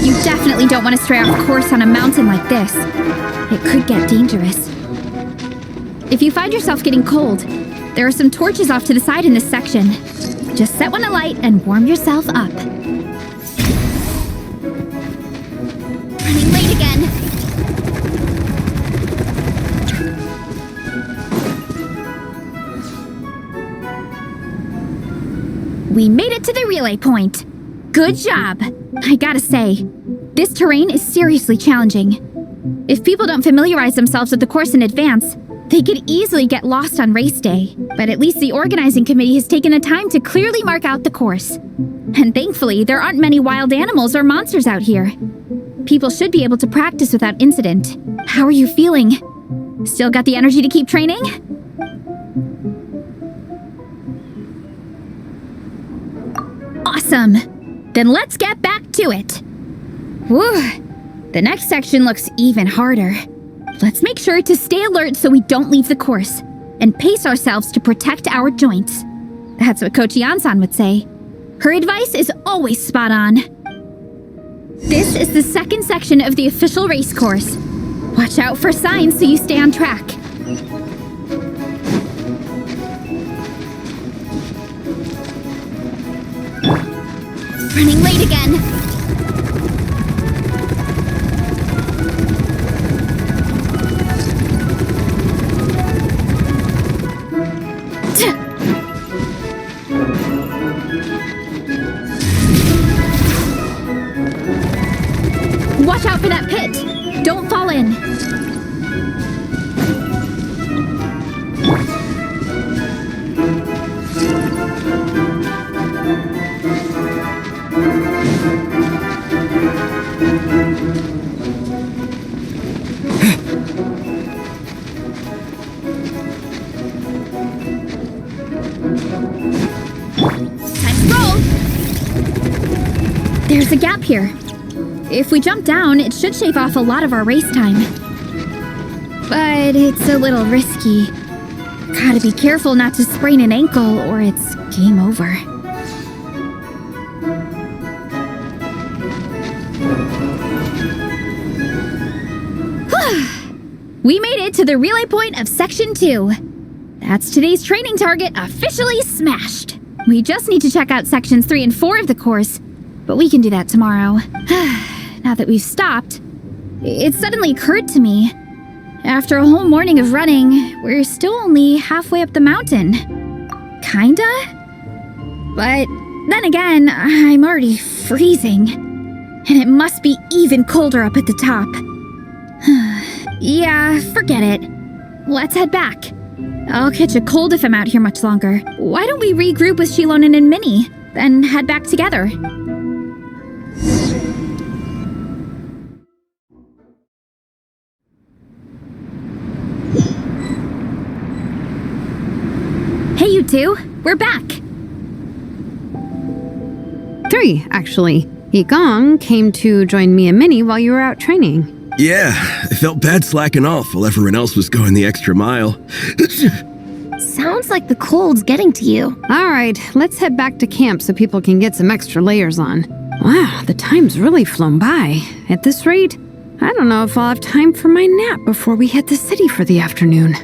You definitely don't want to stray off course on a mountain like this. It could get dangerous. If you find yourself getting cold, there are some torches off to the side in this section. Just set one alight and warm yourself up. Running late again. We made it to the relay point. Good job. I gotta say, this terrain is seriously challenging. If people don't familiarize themselves with the course in advance, they could easily get lost on race day. But at least the organizing committee has taken the time to clearly mark out the course. And thankfully, there aren't many wild animals or monsters out here. People should be able to practice without incident. How are you feeling? Still got the energy to keep training? Awesome! Then let's get back to it! Whew! The next section looks even harder. Let's make sure to stay alert so we don't leave the course, and pace ourselves to protect our joints. That's what Coach Yansan would say. Her advice is always spot on. This is the second section of the official race course. Watch out for signs so you stay on track. Running late again. Watch out for that pit. Don't fall in. There's a gap here. If we jump down, it should shave off a lot of our race time. But it's a little risky. Gotta be careful not to sprain an ankle or it's game over. We made it to the relay point of Section 2. That's today's training target officially smashed. We just need to check out Sections 3 and 4 of the course, but we can do that tomorrow. Now that we've stopped, it suddenly occurred to me. After a whole morning of running, we're still only halfway up the mountain. Kinda? But then again, I'm already freezing. And it must be even colder up at the top. Yeah, forget it. Let's head back. I'll catch a cold if I'm out here much longer. Why don't we regroup with Shilonen and Minnie, then head back together? Hey, you two. We're back. 3, actually. Yigong came to join me and Minnie while you were out training. Yeah, I felt bad slacking off while everyone else was going the extra mile. Sounds like the cold's getting to you. All right, let's head back to camp so people can get some extra layers on. Wow, the time's really flown by. At this rate, I don't know if I'll have time for my nap before we hit the city for the afternoon.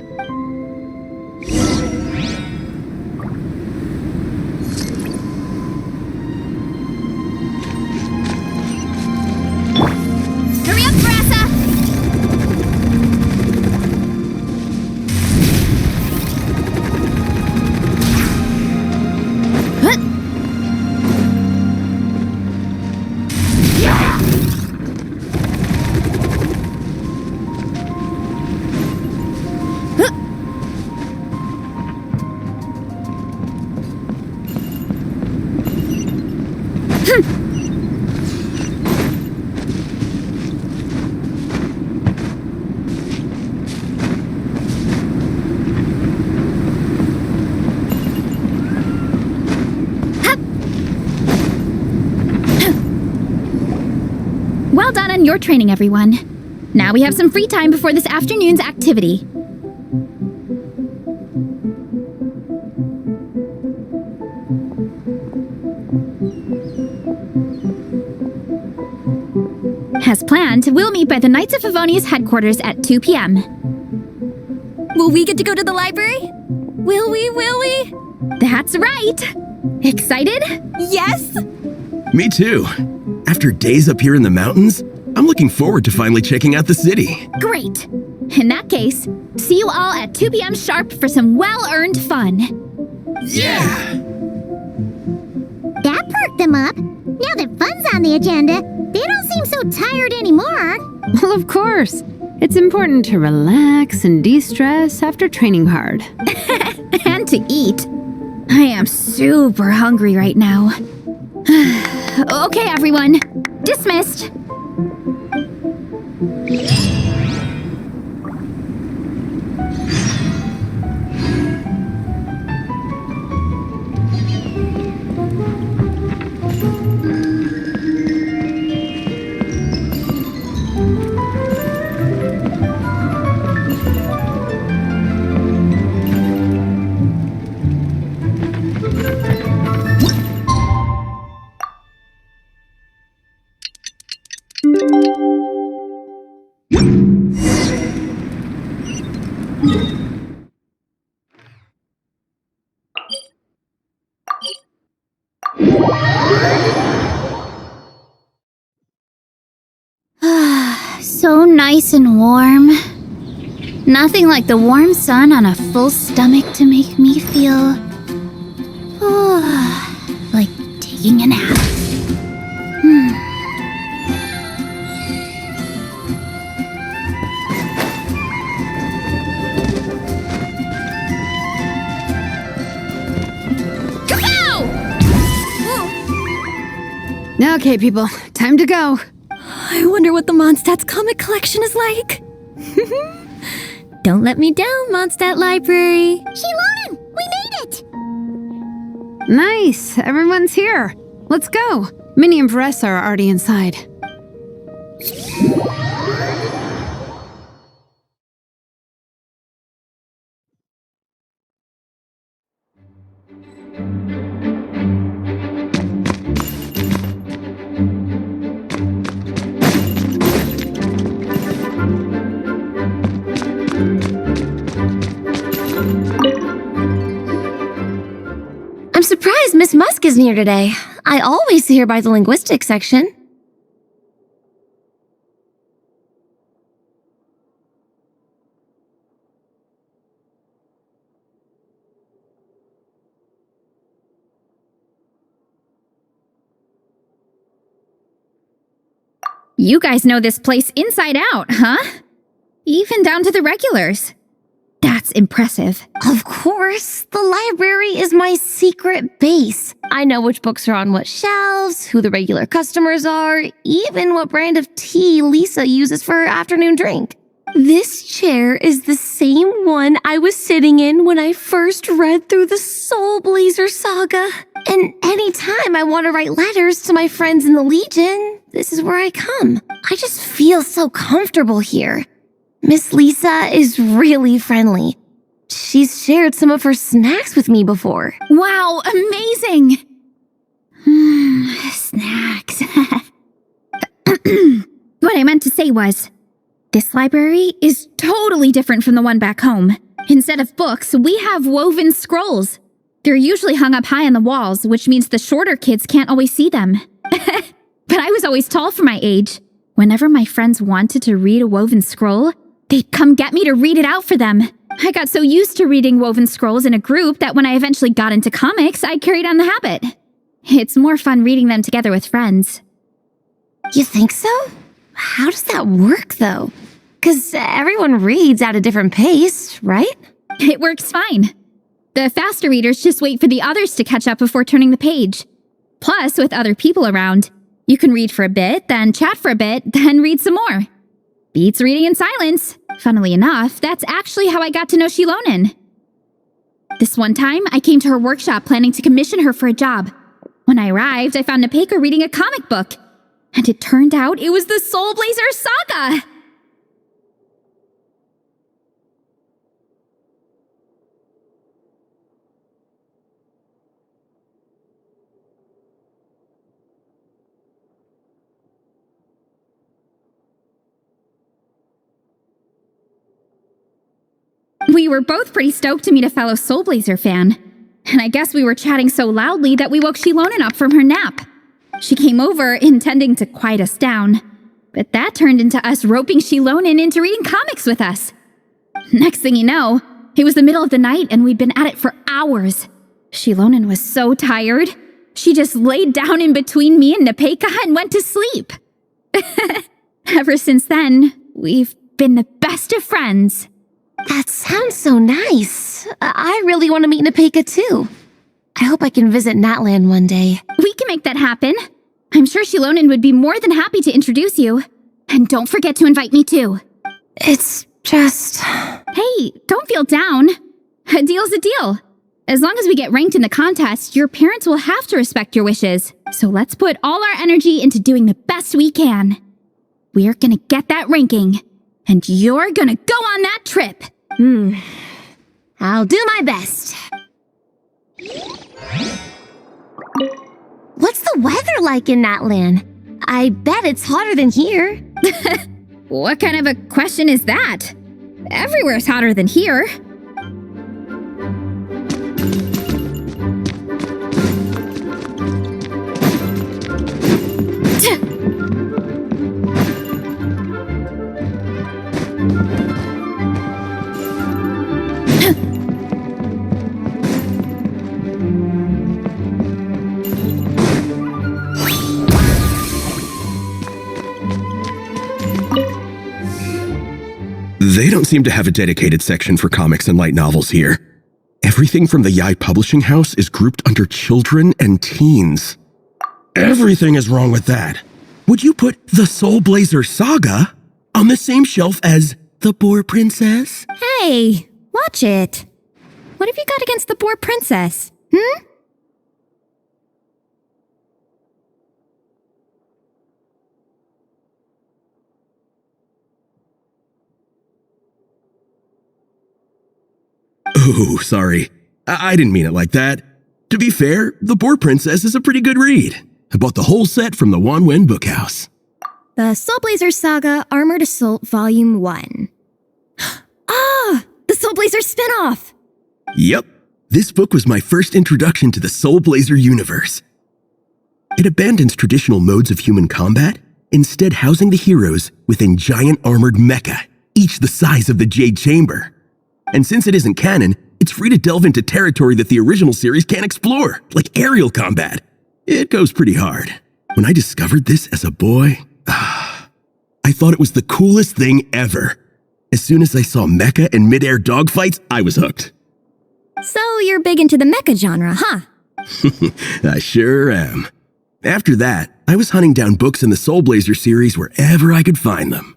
Hurry up, Brassa! Well done on your training, everyone. Now we have some free time before this afternoon's activity. As planned, we'll meet by the Knights of Favonius headquarters at 2 p.m. Will we get to go to the library? Will we? That's right! Excited? Yes! Me too. After days up here in the mountains, I'm looking forward to finally checking out the city. Great! In that case, see you all at 2 p.m. sharp for some well-earned fun. Yeah! That perked them up. Now that fun's on the agenda, they don't seem so tired anymore. Well, of course. It's important to relax and de-stress after training hard. And to eat. I am super hungry right now. Okay, everyone. Dismissed. So nice and warm. Nothing like the warm sun on a full stomach to make me feel like taking a nap. Okay, people, time to go. I wonder what the Mondstadt's comic collection is like. Don't let me down, Mondstadt Library. Shilonen, we made it! Nice, everyone's here. Let's go. Minnie and Varessa are already inside. I'm surprised Miss Musk isn't here today. I always see her by the linguistics section. You guys know this place inside out, huh? even down to the regulars. That's impressive. Of course, the library is my secret base. I know which books are on what shelves, who the regular customers are, even what brand of tea Lisa uses for her afternoon drink. This chair is the same one I was sitting in when I first read through the Soulblazers saga. And anytime I want to write letters to my friends in the Legion, this is where I come. I just feel so comfortable here. Miss Lisa is really friendly. She's shared some of her snacks with me before. Wow, amazing! Snacks. What I meant to say was, this library is totally different from the one back home. Instead of books, we have woven scrolls. They're usually hung up high on the walls, which means the shorter kids can't always see them. But I was always tall for my age. Whenever my friends wanted to read a woven scroll, they'd come get me to read it out for them. I got so used to reading woven scrolls in a group that when I eventually got into comics, I carried on the habit. It's more fun reading them together with friends. You think so? How does that work, though? Because everyone reads at a different pace, right? It works fine. The faster readers just wait for the others to catch up before turning the page. Plus, with other people around, you can read for a bit, then chat for a bit, then read some more. Beats reading in silence. Funnily enough, that's actually how I got to know Shilonen. This one time, I came to her workshop planning to commission her for a job. When I arrived, I found Nepeka reading a comic book. And it turned out it was the Soulblazers saga! We were both pretty stoked to meet a fellow Soulblazer fan. And I guess we were chatting so loudly that we woke Shilonen up from her nap. She came over intending to quiet us down, but that turned into us roping Shilonen into reading comics with us. Next thing you know, it was the middle of the night and we'd been at it for hours. Shilonen was so tired, she just laid down in between me and Nepeka and went to sleep. Ever since then, we've been the best of friends. That sounds so nice. I really want to meet Nepeka too. I hope I can visit Natland one day. We can make that happen. I'm sure Shilonen would be more than happy to introduce you. And don't forget to invite me too. It's just... Hey, don't feel down. A deal's a deal. As long as we get ranked in the contest, your parents will have to respect your wishes. So let's put all our energy into doing the best we can. We're gonna get that ranking. And you're gonna go on that trip. I'll do my best. What's the weather like in Natland? I bet it's hotter than here. What kind of a question is that? Everywhere's hotter than here. They don't seem to have a dedicated section for comics and light novels here. Everything from the Yai Publishing House is grouped under children and teens. Everything is wrong with that. Would you put the Soulblazer saga on the same shelf as the Boar Princess? Hey, watch it. What have you got against the Boar Princess? Oh, sorry. I didn't mean it like that. To be fair, The Boar Princess is a pretty good read. I bought the whole set from the Wanwen Bookhouse. The Soulblazer Saga Armored Assault Volume 1. The Soulblazer spinoff! Yep. This book was my first introduction to the Soulblazer universe. It abandons traditional modes of human combat, instead housing the heroes within giant armored mecha, each the size of the Jade Chamber. And since it isn't canon, it's free to delve into territory that the original series can't explore, like aerial combat. It goes pretty hard. When I discovered this as a boy, I thought it was the coolest thing ever. As soon as I saw mecha and mid-air dogfights, I was hooked. So you're big into the mecha genre, huh? I sure am. After that, I was hunting down books in the Soulblazers series wherever I could find them.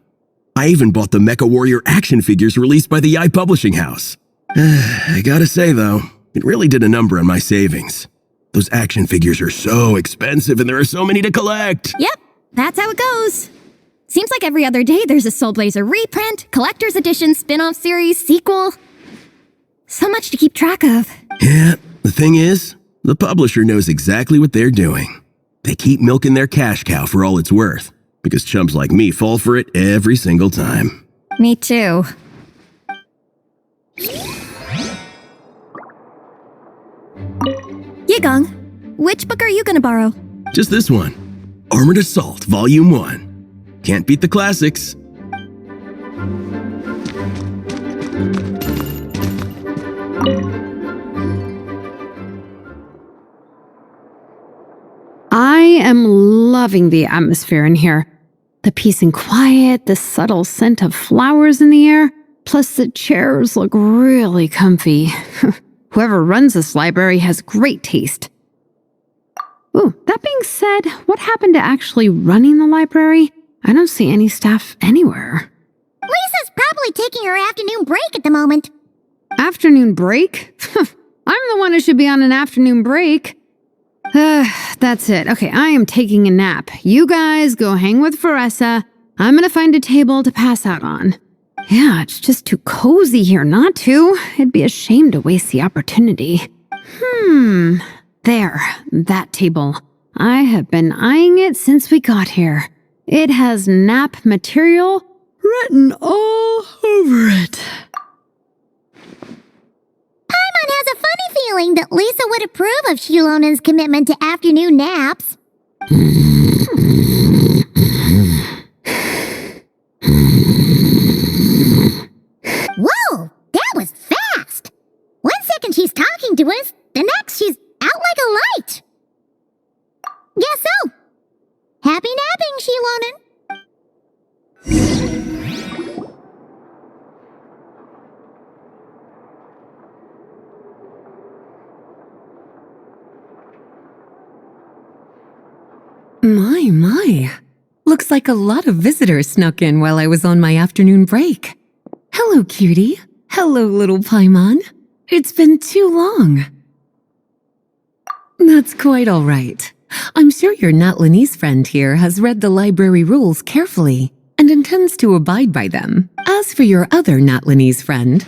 I even bought the Mecha Warrior action figures released by the Publishing House. I gotta say though, it really did a number on my savings. Those action figures are so expensive and there are so many to collect. Yep, that's how it goes. Seems like every other day there's a Soulblazer reprint, collector's edition, spin-off series, sequel. So much to keep track of. Yeah, the thing is, the publisher knows exactly what they're doing. They keep milking their cash cow for all it's worth, because chumps like me fall for it every single time. Me too. Yigong, which book are you gonna borrow? Just this one. Armored Assault, Volume 1. Can't beat the classics. I am loving the atmosphere in here. The peace and quiet, the subtle scent of flowers in the air, plus the chairs look really comfy. Whoever runs this library has great taste. Ooh, that being said, what happened to actually running the library? I don't see any staff anywhere. Lisa's probably taking her afternoon break at the moment. Afternoon break? I'm the one who should be on an afternoon break. That's it. Okay, I am taking a nap. You guys go hang with Veressa. I'm gonna find a table to pass out on. Yeah, it's just too cozy here not to. It'd be a shame to waste the opportunity. There, that table. I have been eyeing it since we got here. It has nap material written all over it. Paimon has a funny feeling that Lisa would approve of Shilonen's commitment to afternoon naps. Whoa, that was fast! 1 second she's talking to us, the next she's out like a light. Guess so. Happy napping, Shilonen. My. Looks like a lot of visitors snuck in while I was on my afternoon break. Hello, cutie. Hello, little Paimon. It's been too long. That's quite all right. I'm sure your Natlanese friend here has read the library rules carefully and intends to abide by them. As for your other Natlanese friend,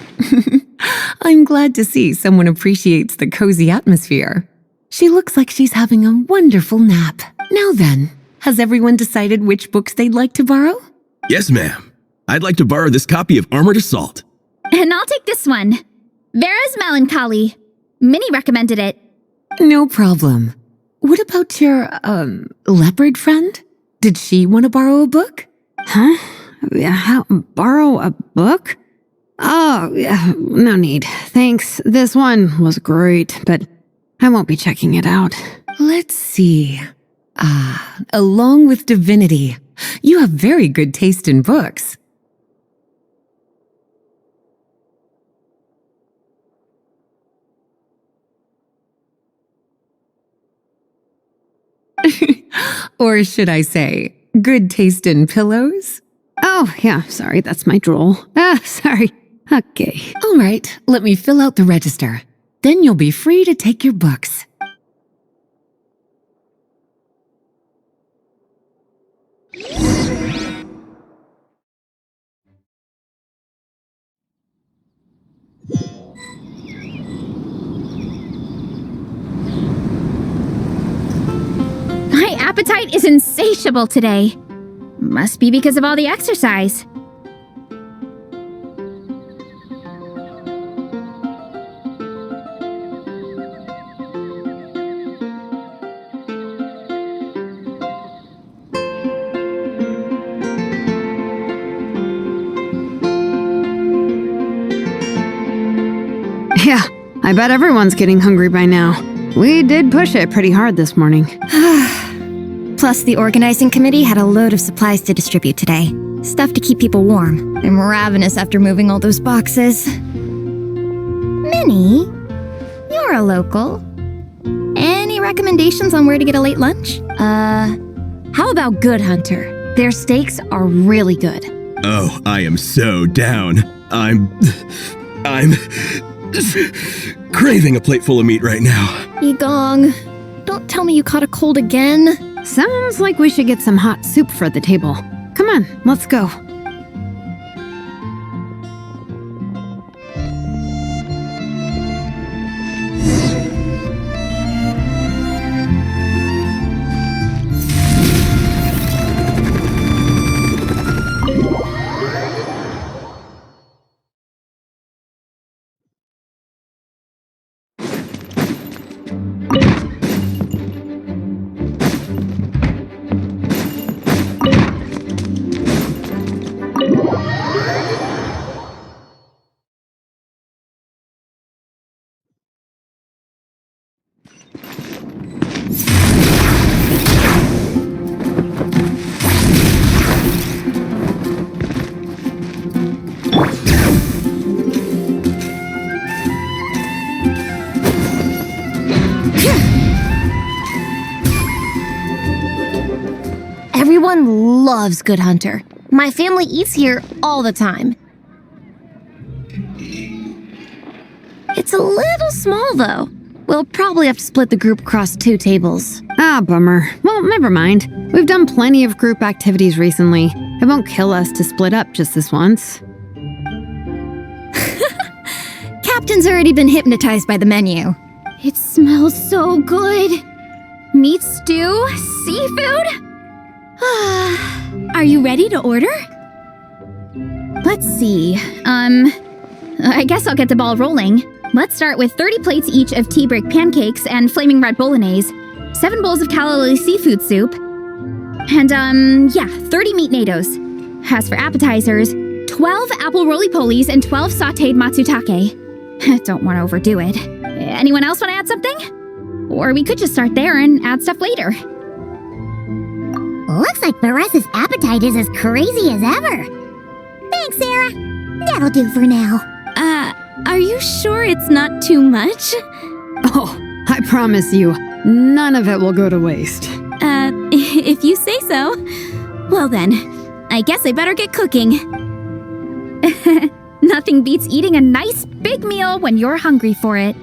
I'm glad to see someone appreciates the cozy atmosphere. She looks like she's having a wonderful nap. Now then, has everyone decided which books they'd like to borrow? Yes, ma'am. I'd like to borrow this copy of Armored Assault. And I'll take this one. Vera's Melancholy. Minnie recommended it. No problem. What about your, leopard friend? Did she want to borrow a book? Huh? Borrow a book? Oh, yeah, no need. Thanks. This one was great, but I won't be checking it out. Let's see. Along with Divinity. You have very good taste in books. Or should I say, good taste in pillows? Oh, yeah, sorry, that's my drool. Sorry. Okay. All right, let me fill out the register. Then you'll be free to take your books. My appetite is insatiable today. Must be because of all the exercise. Yeah, I bet everyone's getting hungry by now. We did push it pretty hard this morning. Plus, the organizing committee had a load of supplies to distribute today. Stuff to keep people warm. I'm ravenous after moving all those boxes. Minnie, you're a local. Any recommendations on where to get a late lunch? How about Good Hunter? Their steaks are really good. Oh, I am so down. I'm craving a plate full of meat right now. Igong, don't tell me you caught a cold again. Sounds like we should get some hot soup for the table. Come on, let's go. Everyone loves Good Hunter. My family eats here all the time. It's a little small, though. We'll probably have to split the group across 2 tables. Ah, bummer. Well, never mind. We've done plenty of group activities recently. It won't kill us to split up just this once. Captain's already been hypnotized by the menu. It smells so good. Meat stew? Seafood? Are you ready to order? Let's see. I guess I'll get the ball rolling. Let's start with 30 plates each of tea break pancakes and flaming red bolognese, 7 bowls of calla lily seafood soup, and 30 meat natos. As for appetizers, 12 apple roly-polies and 12 sautéed matsutake. Don't want to overdo it. Anyone else want to add something? Or we could just start there and add stuff later. Looks like Varesa's appetite is as crazy as ever. Thanks, Sarah. That'll do for now. Are you sure it's not too much? Oh, I promise you, none of it will go to waste. If you say so. Well then, I guess I better get cooking. Nothing beats eating a nice big meal when you're hungry for it.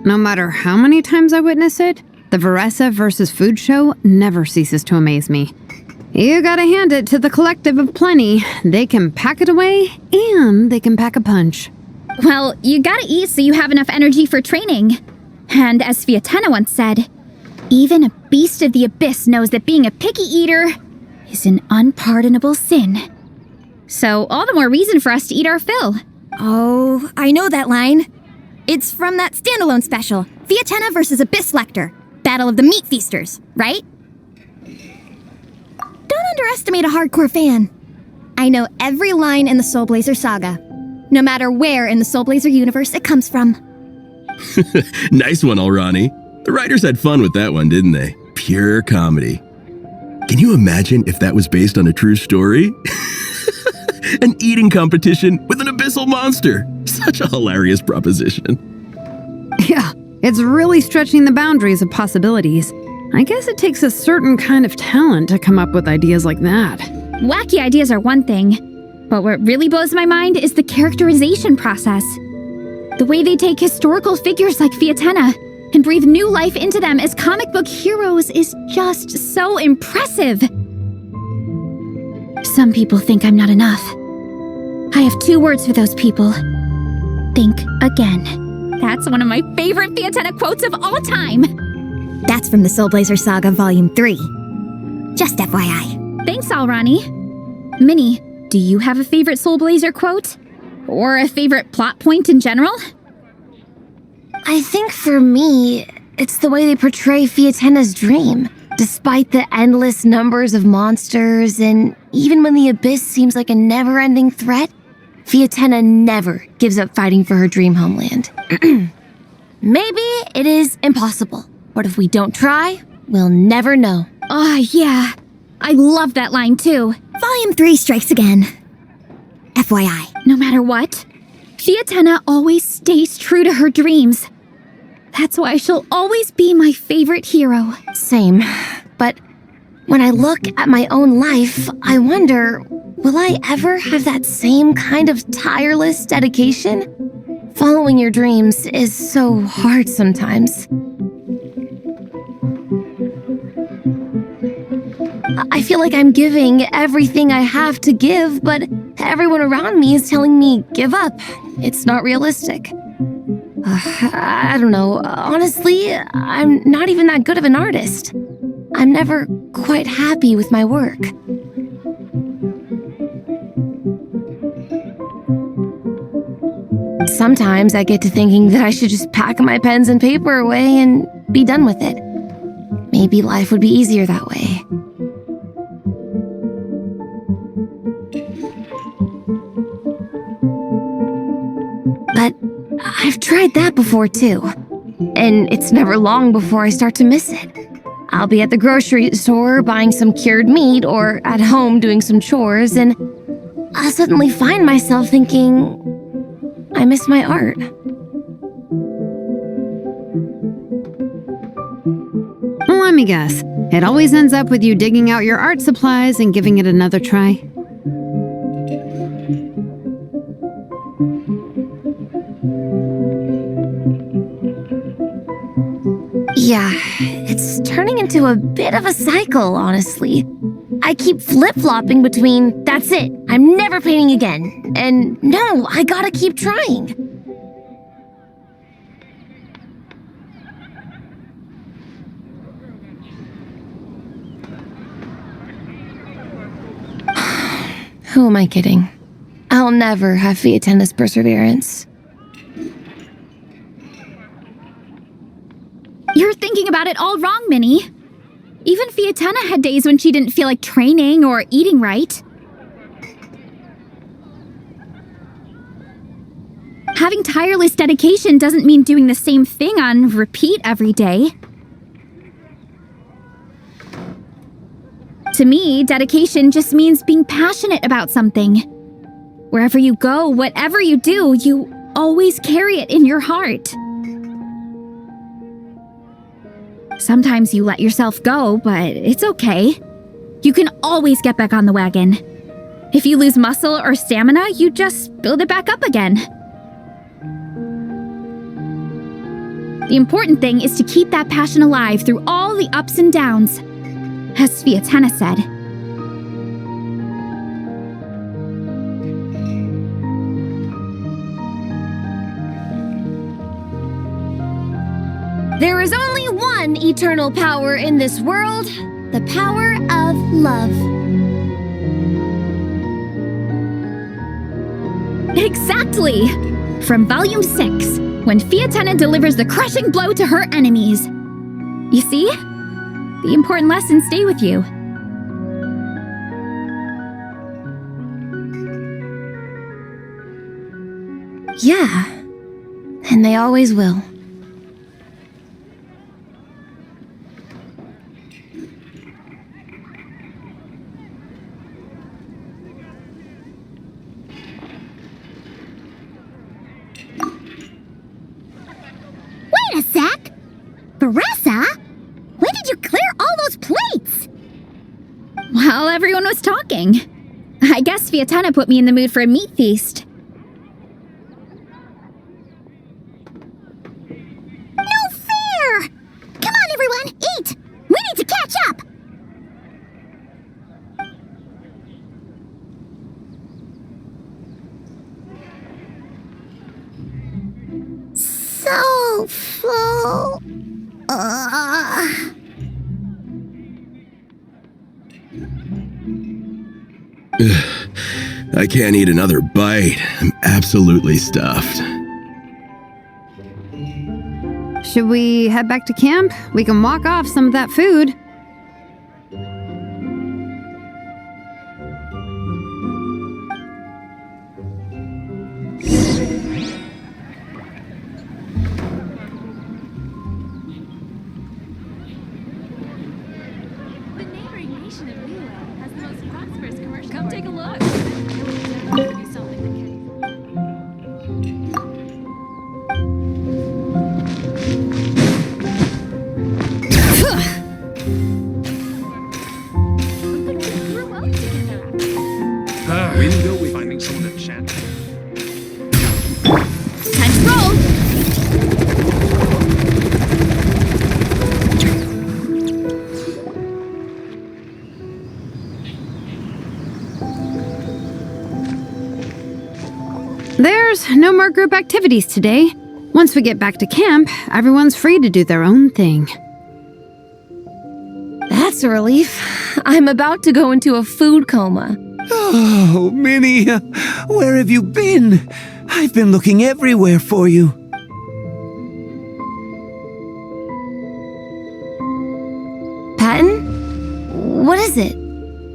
No matter how many times I witness it, the Varesa versus Food show never ceases to amaze me. You gotta hand it to the collective of plenty. They can pack it away, and they can pack a punch. Well, you gotta eat so you have enough energy for training. And as Fiatena once said, even a beast of the abyss knows that being a picky eater is an unpardonable sin. So all the more reason for us to eat our fill. Oh, I know that line. It's from that standalone special, Fiatena versus Abyss Lecter, Battle of the Meat Feasters, right? Don't underestimate a hardcore fan. I know every line in the Soulblazer saga, no matter where in the Soulblazer universe it comes from. Nice one, Alrani. The writers had fun with that one, didn't they? Pure comedy. Can you imagine if that was based on a true story? An eating competition with an abyssal monster. Such a hilarious proposition. Yeah, it's really stretching the boundaries of possibilities. I guess it takes a certain kind of talent to come up with ideas like that. Wacky ideas are one thing, but what really blows my mind is the characterization process. The way they take historical figures like Fiatena and breathe new life into them as comic book heroes is just so impressive. Some people think I'm not enough. I have 2 words for those people. Think again. That's one of my favorite Fiatena quotes of all time. That's from the Soulblazer Saga Volume 3. Just FYI. Thanks, Alrani. Minnie, do you have a favorite Soulblazer quote? Or a favorite plot point in general? I think for me, it's the way they portray Fiatena's dream. Despite the endless numbers of monsters, and even when the Abyss seems like a never-ending threat, Fiatenna never gives up fighting for her dream homeland. Maybe it is impossible, but if we don't try, we'll never know. Oh, yeah. I love that line too. Volume 3 strikes again. FYI. No matter what, Fiatenna always stays true to her dreams. That's why she'll always be my favorite hero. Same. But when I look at my own life, I wonder, will I ever have that same kind of tireless dedication? Following your dreams is so hard sometimes. I feel like I'm giving everything I have to give, but everyone around me is telling me, give up. It's not realistic. I don't know. Honestly, I'm not even that good of an artist. I'm never quite happy with my work. Sometimes I get to thinking that I should just pack my pens and paper away and be done with it. Maybe life would be easier that way. But I've tried that before too. And it's never long before I start to miss it. I'll be at the grocery store buying some cured meat or at home doing some chores, and I'll suddenly find myself thinking, I miss my art. Let me guess. It always ends up with you digging out your art supplies and giving it another try. Yeah, it's turning into a bit of a cycle, honestly. I keep flip-flopping between, that's it, I'm never painting again, and no, I gotta keep trying. Who am I kidding? I'll never have Fiatenna's perseverance. You're thinking about it all wrong, Minnie. Even Fiatenna had days when she didn't feel like training or eating right. Having tireless dedication doesn't mean doing the same thing on repeat every day. To me, dedication just means being passionate about something. Wherever you go, whatever you do, you always carry it in your heart. Sometimes you let yourself go, but it's okay. You can always get back on the wagon. If you lose muscle or stamina, you just build it back up again. The important thing is to keep that passion alive through all the ups and downs, as Fiatenna said. There is only one eternal power in this world, the power of love. Exactly! From Volume 6, when Fiatenna delivers the crushing blow to her enemies. You see? The important lessons stay with you. Yeah, and they always will. Wait a sec! Beressa? When did you clear all those plates? While everyone was talking. I guess Fiatenna put me in the mood for a meat feast. No fair! Come on, everyone, eat! We need to catch up! So full. I can't eat another bite. I'm absolutely stuffed. Should we head back to camp? We can walk off some of that food. station in Wheeler has the most prosperous commercial. Come take a look. We can go with finding someone to chat. Time to roll. There's no more group activities today. Once we get back to camp, everyone's free to do their own thing. That's a relief. I'm about to go into a food coma. Oh, Minnie, where have you been? I've been looking everywhere for you. Patton? What is it?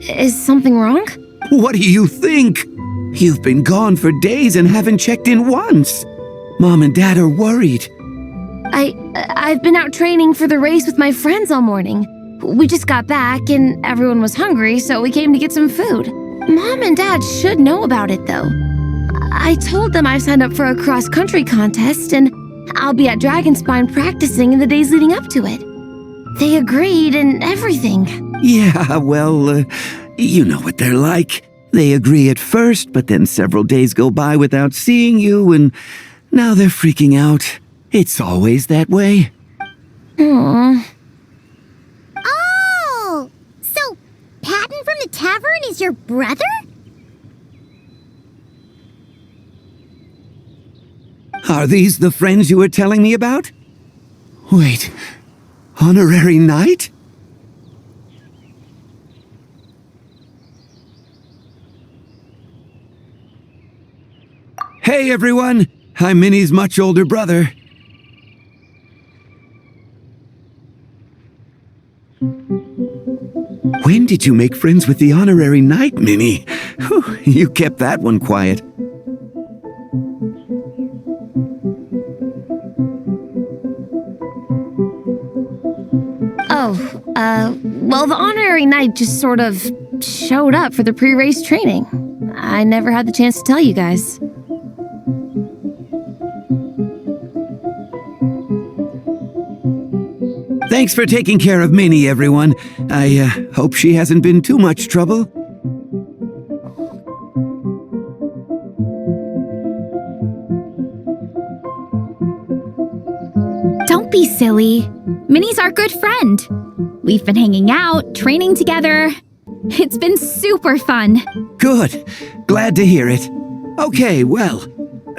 Is something wrong? What do you think? You've been gone for days and haven't checked in once. Mom and Dad are worried. I've been out training for the race with my friends all morning. We just got back and everyone was hungry, so we came to get some food. Mom and Dad should know about it, though. I told them I signed up for a cross-country contest and I'll be at Dragonspine practicing in the days leading up to it. They agreed and everything. Yeah, well, you know what they're like. They agree at first, but then several days go by without seeing you, and now they're freaking out. It's always that way. Aww. Oh! So, Patton from the tavern is your brother? Are these the friends you were telling me about? Wait, honorary knight? Hey everyone, I'm Minnie's much older brother. When did you make friends with the honorary knight, Minnie? Whew, you kept that one quiet. Well, the honorary knight just sort of showed up for the pre-race training. I never had the chance to tell you guys. Thanks for taking care of Minnie, everyone. I hope she hasn't been too much trouble. Don't be silly. Minnie's our good friend. We've been hanging out, training together. It's been super fun. Good. Glad to hear it. Okay, well,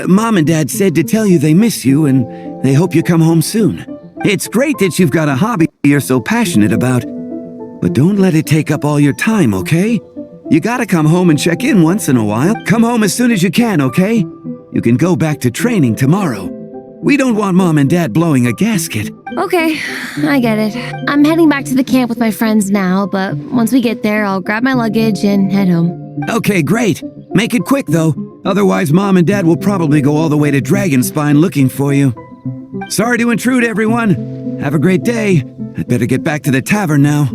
Mom and Dad said to tell you they miss you and they hope you come home soon. It's great that you've got a hobby you're so passionate about, but don't let it take up all your time, okay? You gotta come home and check in once in a while. Come home as soon as you can, okay? You can go back to training tomorrow. We don't want Mom and Dad blowing a gasket. Okay, I get it. I'm heading back to the camp with my friends now, but once we get there, I'll grab my luggage and head home. Okay, great. Make it quick, though. Otherwise, Mom and Dad will probably go all the way to Dragonspine looking for you. Sorry to intrude, everyone. Have a great day. I'd better get back to the tavern now.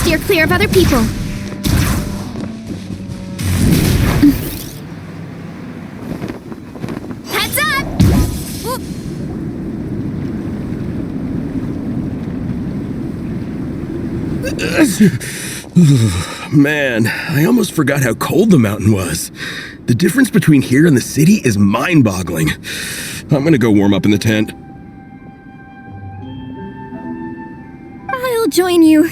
Steer clear of other people. Heads up! Man, I almost forgot how cold the mountain was. The difference between here and the city is mind-boggling. I'm gonna go warm up in the tent. I'll join you.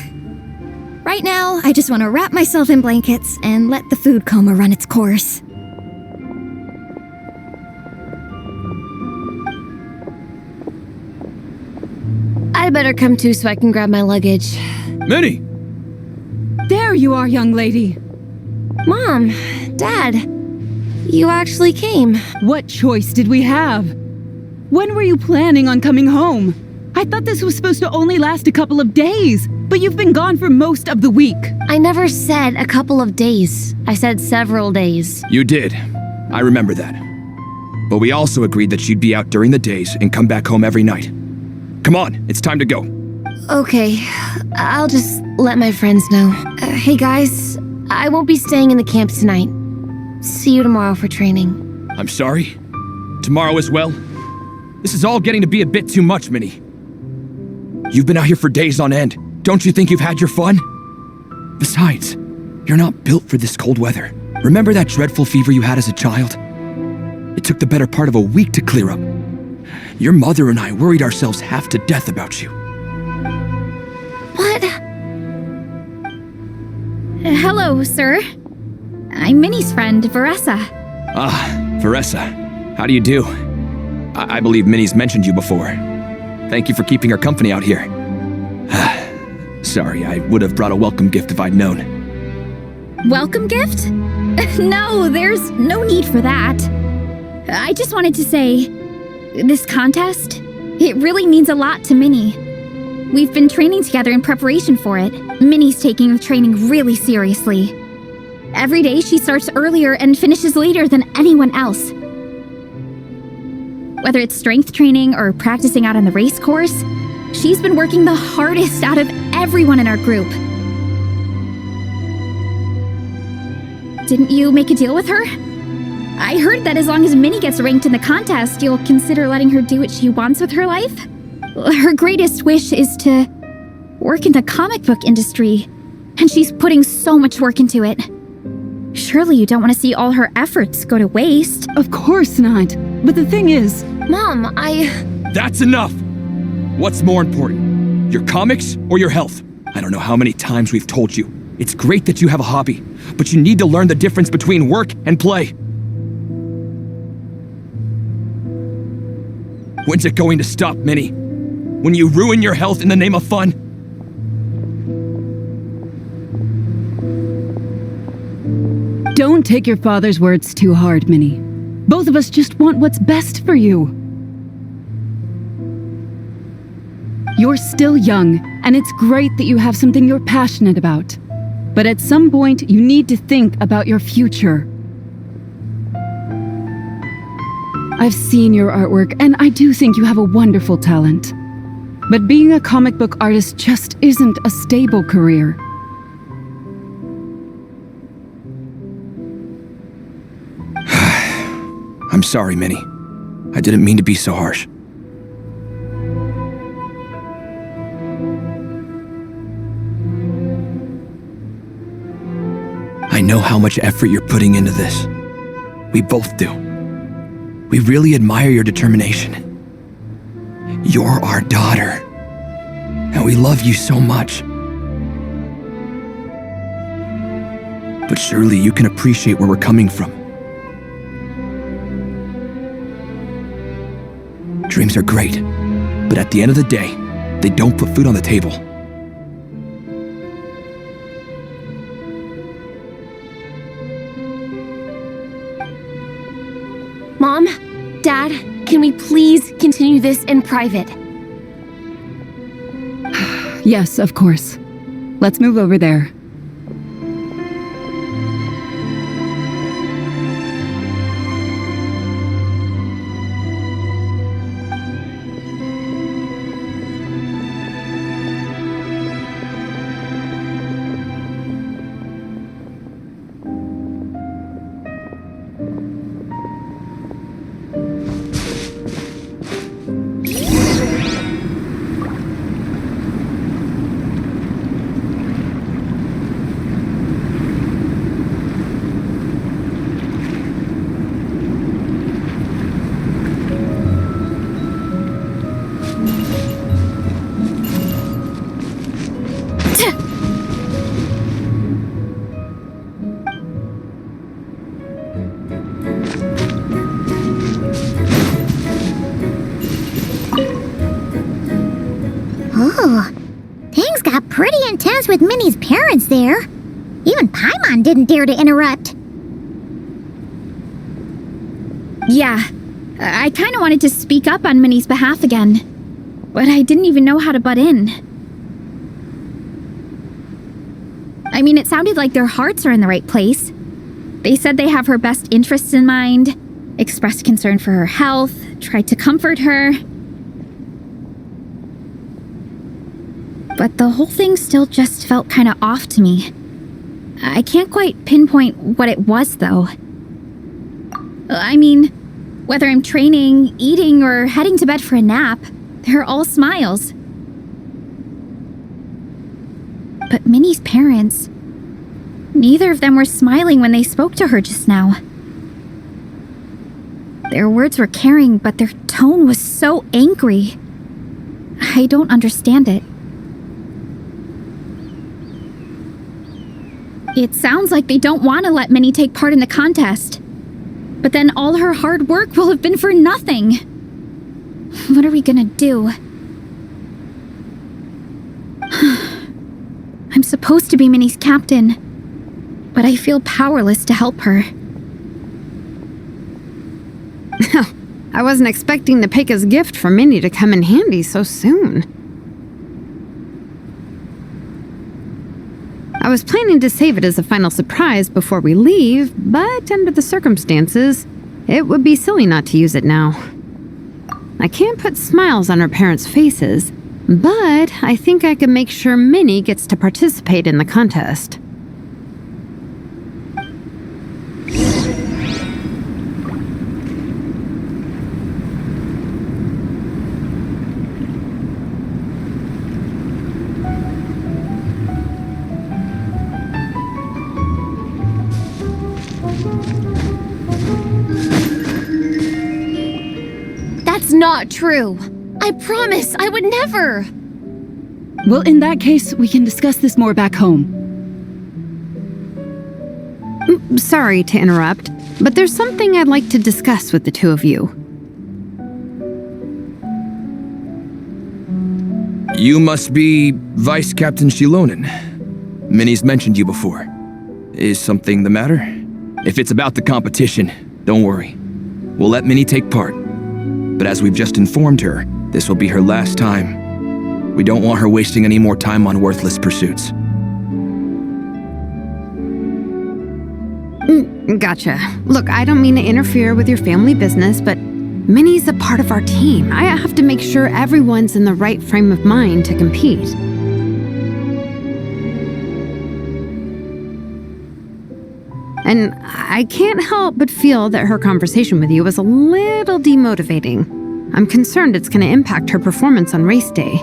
Right now, I just want to wrap myself in blankets and let the food coma run its course. I better come too so I can grab my luggage. Minnie! There you are, young lady. Mom, Dad, you actually came. What choice did we have? When were you planning on coming home? I thought this was supposed to only last a couple of days, but you've been gone for most of the week. I never said a couple of days. I said several days. You did. I remember that. But we also agreed that you'd be out during the days and come back home every night. Come on, it's time to go. Okay, I'll just let my friends know. Hey guys, I won't be staying in the camp tonight. See you tomorrow for training. I'm sorry? Tomorrow as well? This is all getting to be a bit too much, Minnie. You've been out here for days on end. Don't you think you've had your fun? Besides, you're not built for this cold weather. Remember that dreadful fever you had as a child? It took the better part of a week to clear up. Your mother and I worried ourselves half to death about you. What? Hello, sir. I'm Minnie's friend, Veressa. Ah, Veressa. How do you do? I believe Minnie's mentioned you before. Thank you for keeping her company out here. Sorry, I would have brought a welcome gift if I'd known. Welcome gift? No, there's no need for that. I just wanted to say, this contest, it really means a lot to Minnie. We've been training together in preparation for it. Minnie's taking the training really seriously. Every day she starts earlier and finishes later than anyone else. Whether it's strength training or practicing out on the race course, she's been working the hardest out of everyone in our group. Didn't you make a deal with her? I heard that as long as Minnie gets ranked in the contest, you'll consider letting her do what she wants with her life? Her greatest wish is to work in the comic book industry, and she's putting so much work into it. Surely you don't want to see all her efforts go to waste. Of course not. But the thing is... Mom, That's enough! What's more important? Your comics or your health? I don't know how many times we've told you. It's great that you have a hobby, but you need to learn the difference between work and play. When's it going to stop, Minnie? When you ruin your health in the name of fun? Don't take your father's words too hard, Minnie. Both of us just want what's best for you. You're still young, and it's great that you have something you're passionate about. But at some point, you need to think about your future. I've seen your artwork, and I do think you have a wonderful talent. But being a comic book artist just isn't a stable career. I'm sorry, Minnie. I didn't mean to be so harsh. I know how much effort you're putting into this. We both do. We really admire your determination. You're our daughter, and we love you so much. But surely you can appreciate where we're coming from. Dreams are great, but at the end of the day, they don't put food on the table. Mom, Dad, can we please continue this in private? Yes, of course. Let's move over there. Oh, things got pretty intense with Minnie's parents there. Even Paimon Paimon didn't dare to interrupt. Yeah, I kind of wanted to speak up on Minnie's behalf again, but I didn't even know how to butt in. I mean, it sounded like their hearts are in the right place. They said they have her best interests in mind, expressed concern for her health, tried to comfort her. But the whole thing still just felt kind of off to me. I can't quite pinpoint what it was, though. I mean, whether I'm training, eating, or heading to bed for a nap, they're all smiles. But Minnie's parents, neither of them were smiling when they spoke to her just now. Their words were caring, but their tone was so angry. I don't understand it. It sounds like they don't want to let Minnie take part in the contest. But then all her hard work will have been for nothing. What are we gonna do? I'm supposed to be Minnie's captain, but I feel powerless to help her. I wasn't expecting Nepeka's gift for Minnie to come in handy so soon. I was planning to save it as a final surprise before we leave, but under the circumstances, it would be silly not to use it now. I can't put smiles on her parents' faces, but I think I can make sure Minnie gets to participate in the contest. That's not true. I promise I would never. Well, in that case, we can discuss this more back home. Sorry to interrupt, but there's something I'd like to discuss with the two of you. You must be Vice Captain Shilonen. Minnie's mentioned you before. Is something the matter? If it's about the competition, don't worry. We'll let Minnie take part. But as we've just informed her, this will be her last time. We don't want her wasting any more time on worthless pursuits. Gotcha. Look, I don't mean to interfere with your family business, but Minnie's a part of our team. I have to make sure everyone's in the right frame of mind to compete. And I can't help but feel that her conversation with you was a little demotivating. I'm concerned it's going to impact her performance on race day.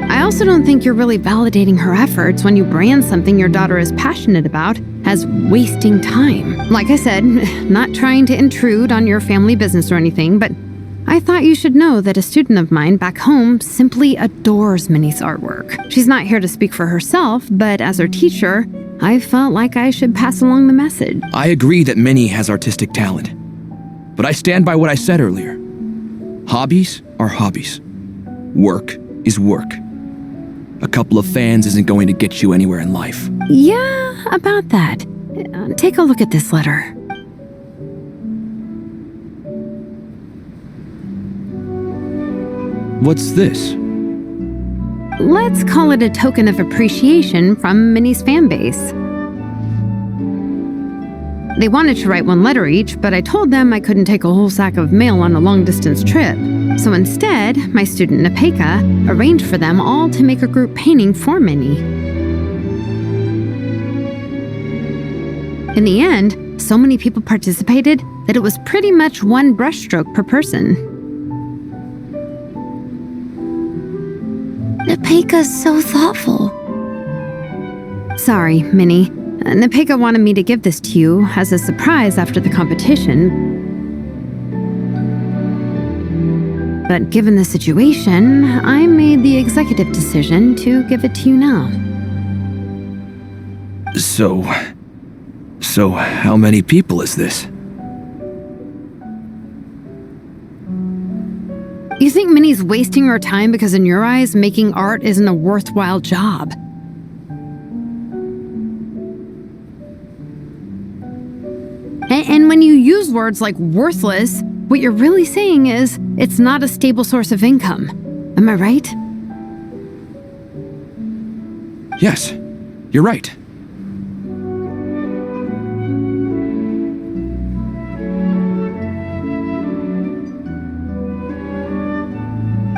I also don't think you're really validating her efforts when you brand something your daughter is passionate about as wasting time. Like I said, not trying to intrude on your family business or anything, but I thought you should know that a student of mine back home simply adores Minnie's artwork. She's not here to speak for herself, but as her teacher, I felt like I should pass along the message. I agree that Minnie has artistic talent. But I stand by what I said earlier. Hobbies are hobbies. Work is work. A couple of fans isn't going to get you anywhere in life. Yeah, about that. Take a look at this letter. What's this? Let's call it a token of appreciation from Minnie's fan base. They wanted to write one letter each, but I told them I couldn't take a whole sack of mail on a long-distance trip. So instead, my student Nepeka arranged for them all to make a group painting for Minnie. In the end, so many people participated that it was pretty much one brushstroke per person. Nepeka's so thoughtful. Sorry, Minnie. Nepeka wanted me to give this to you as a surprise after the competition. But given the situation, I made the executive decision to give it to you now. So how many people is this? You think Minnie's wasting her time because in your eyes, making art isn't a worthwhile job. And when you use words like worthless, what you're really saying is it's not a stable source of income. Am I right? Yes, you're right.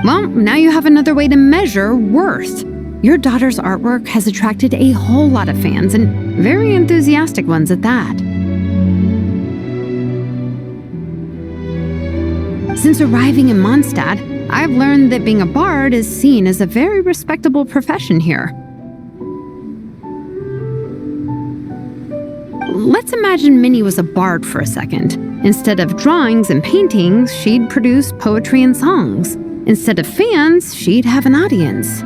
Well, now you have another way to measure worth. Your daughter's artwork has attracted a whole lot of fans, and very enthusiastic ones at that. Since arriving in Mondstadt, I've learned that being a bard is seen as a very respectable profession here. Let's imagine Minnie was a bard for a second. Instead of drawings and paintings, she'd produce poetry and songs. Instead of fans, she'd have an audience.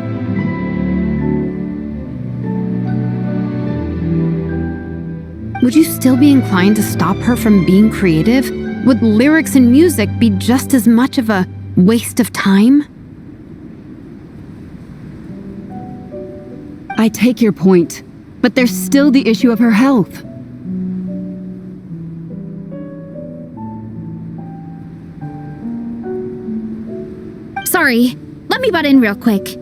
Would you still be inclined to stop her from being creative? Would lyrics and music be just as much of a waste of time? I take your point, but there's still the issue of her health. Sorry, let me butt in real quick.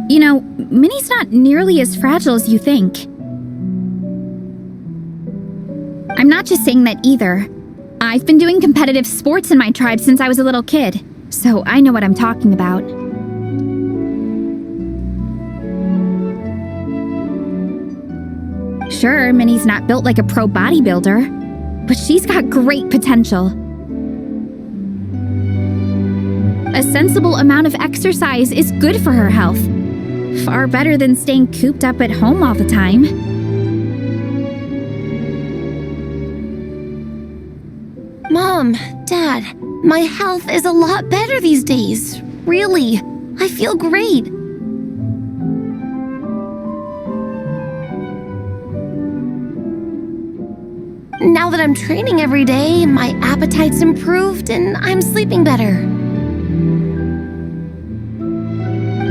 You know, Minnie's not nearly as fragile as you think. I'm not just saying that either. I've been doing competitive sports in my tribe since I was a little kid, so I know what I'm talking about. Sure, Minnie's not built like a pro bodybuilder, but she's got great potential. A sensible amount of exercise is good for her health. Far better than staying cooped up at home all the time. Mom, Dad, my health is a lot better these days. Really, I feel great. Now that I'm training every day, my appetite's improved and I'm sleeping better.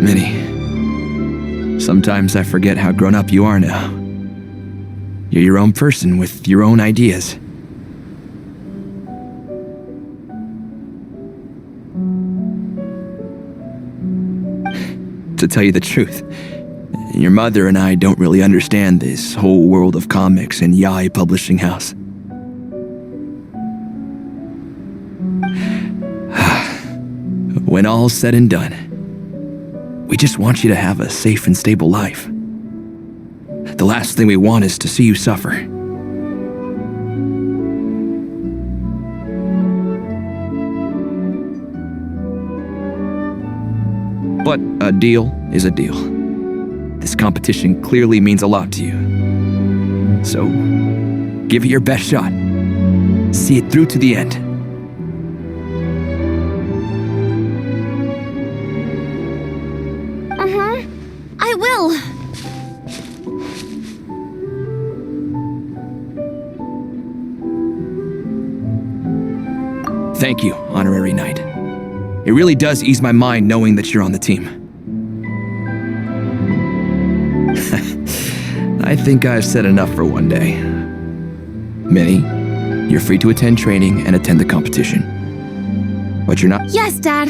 Minnie, sometimes I forget how grown up you are now. You're your own person with your own ideas. To tell you the truth, your mother and I don't really understand this whole world of comics and Yaoi Publishing House. When all's said and done, we just want you to have a safe and stable life. The last thing we want is to see you suffer. But a deal is a deal. This competition clearly means a lot to you. So, give it your best shot. See it through to the end. I will. Thank you, Honorary Knight. It really does ease my mind knowing that you're on the team. I think I've said enough for one day. Minnie, you're free to attend training and attend the competition. But you're not— Yes, Dad.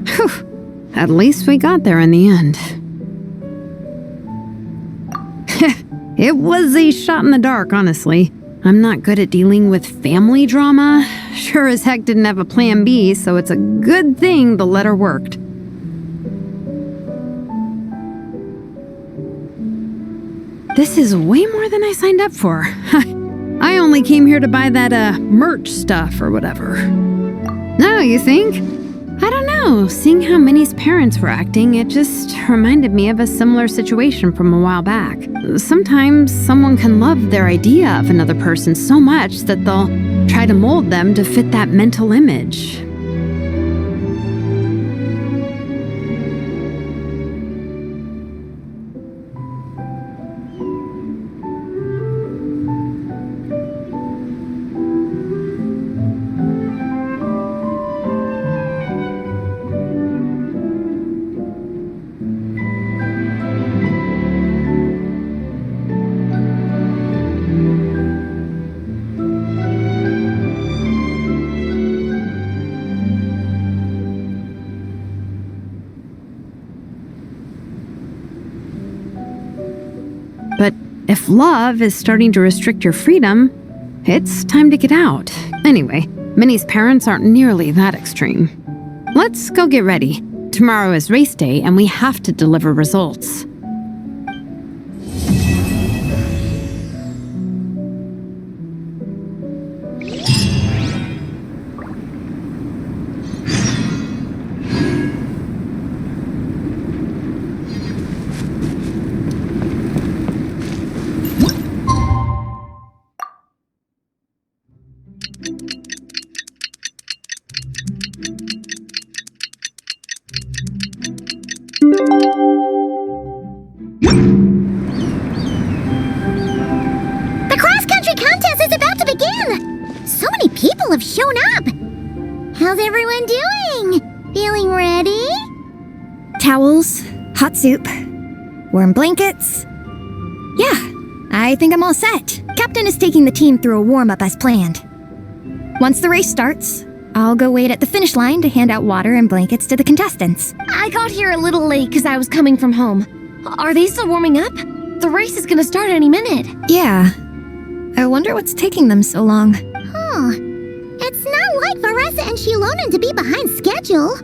Whew. At least we got there in the end. It was a shot in the dark, honestly. I'm not good at dealing with family drama. Sure as heck didn't have a plan B, so it's a good thing the letter worked. This is way more than I signed up for. I only came here to buy that, merch stuff or whatever. No, you think? I don't know. Seeing how Minnie's parents were acting, it just reminded me of a similar situation from a while back. Sometimes someone can love their idea of another person so much that they'll try to mold them to fit that mental image. If love is starting to restrict your freedom, it's time to get out. Anyway, Minnie's parents aren't nearly that extreme. Let's go get ready. Tomorrow is race day and we have to deliver results. The cross-country contest is about to begin! So many people have shown up! How's everyone doing? Feeling ready? Towels, hot soup, warm blankets. Yeah, I think I'm all set. Captain is taking the team through a warm-up as planned. Once the race starts, I'll go wait at the finish line to hand out water and blankets to the contestants. I got here a little late because I was coming from home. Are they still warming up? The race is gonna start any minute. Yeah. I wonder what's taking them so long. Huh. It's not like Varessa and Shilonen to be behind schedule.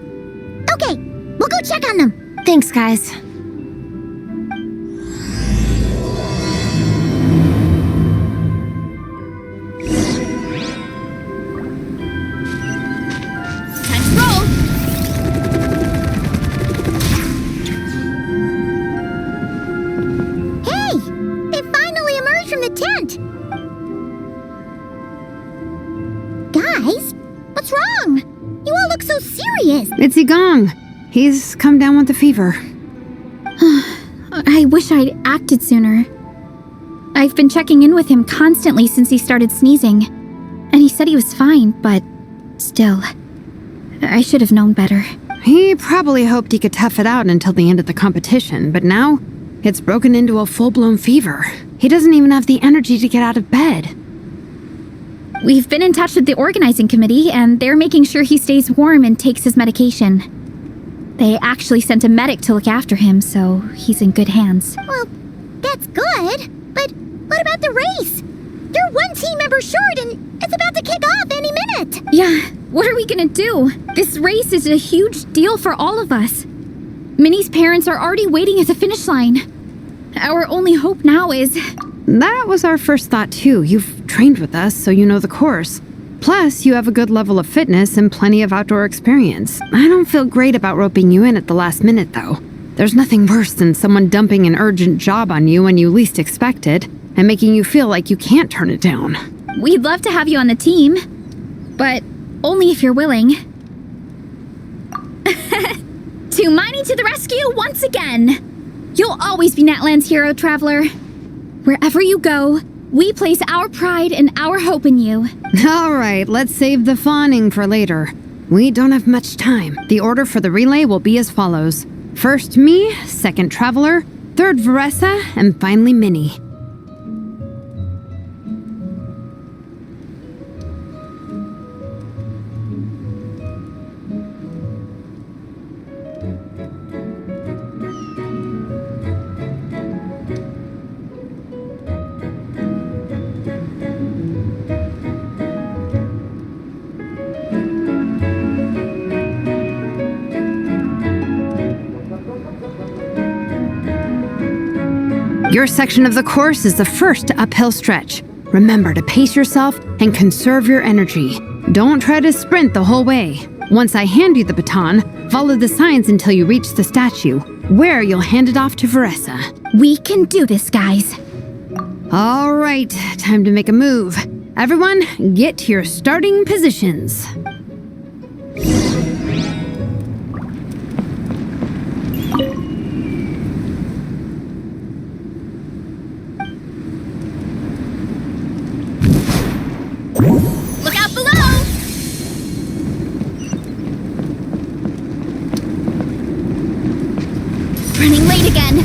Okay, we'll go check on them. Thanks, guys. Time to roll! Hey! They finally emerged from the tent! Guys, what's wrong? You all look so serious. It's Igong. He's come down with a fever. I wish I'd acted sooner. I've been checking in with him constantly since he started sneezing. And he said he was fine, but still, I should have known better. He probably hoped he could tough it out until the end of the competition, but now it's broken into a full-blown fever. He doesn't even have the energy to get out of bed. We've been in touch with the organizing committee, and they're making sure he stays warm and takes his medication. They actually sent a medic to look after him, so he's in good hands. Well, that's good. But what about the race? You're one team member short, and it's about to kick off any minute. Yeah, what are we gonna do? This race is a huge deal for all of us. Minnie's parents are already waiting at the finish line. Our only hope now is... That was our first thought too. You've trained with us, so you know the course. Plus, you have a good level of fitness and plenty of outdoor experience. I don't feel great about roping you in at the last minute, though. There's nothing worse than someone dumping an urgent job on you when you least expect it, and making you feel like you can't turn it down. We'd love to have you on the team, but only if you're willing. To mining to the rescue once again! You'll always be Natlan's hero, Traveler. Wherever you go, we place our pride and our hope in you. All right, let's save the fawning for later. We don't have much time. The order for the relay will be as follows. First me, second Traveler, third Varessa, and finally Minnie. Your section of the course is the first uphill stretch. Remember to pace yourself and conserve your energy. Don't try to sprint the whole way. Once I hand you the baton, follow the signs until you reach the statue, where you'll hand it off to Varessa. We can do this, guys. All right, time to make a move. Everyone, get to your starting positions. Look out below! Running late again.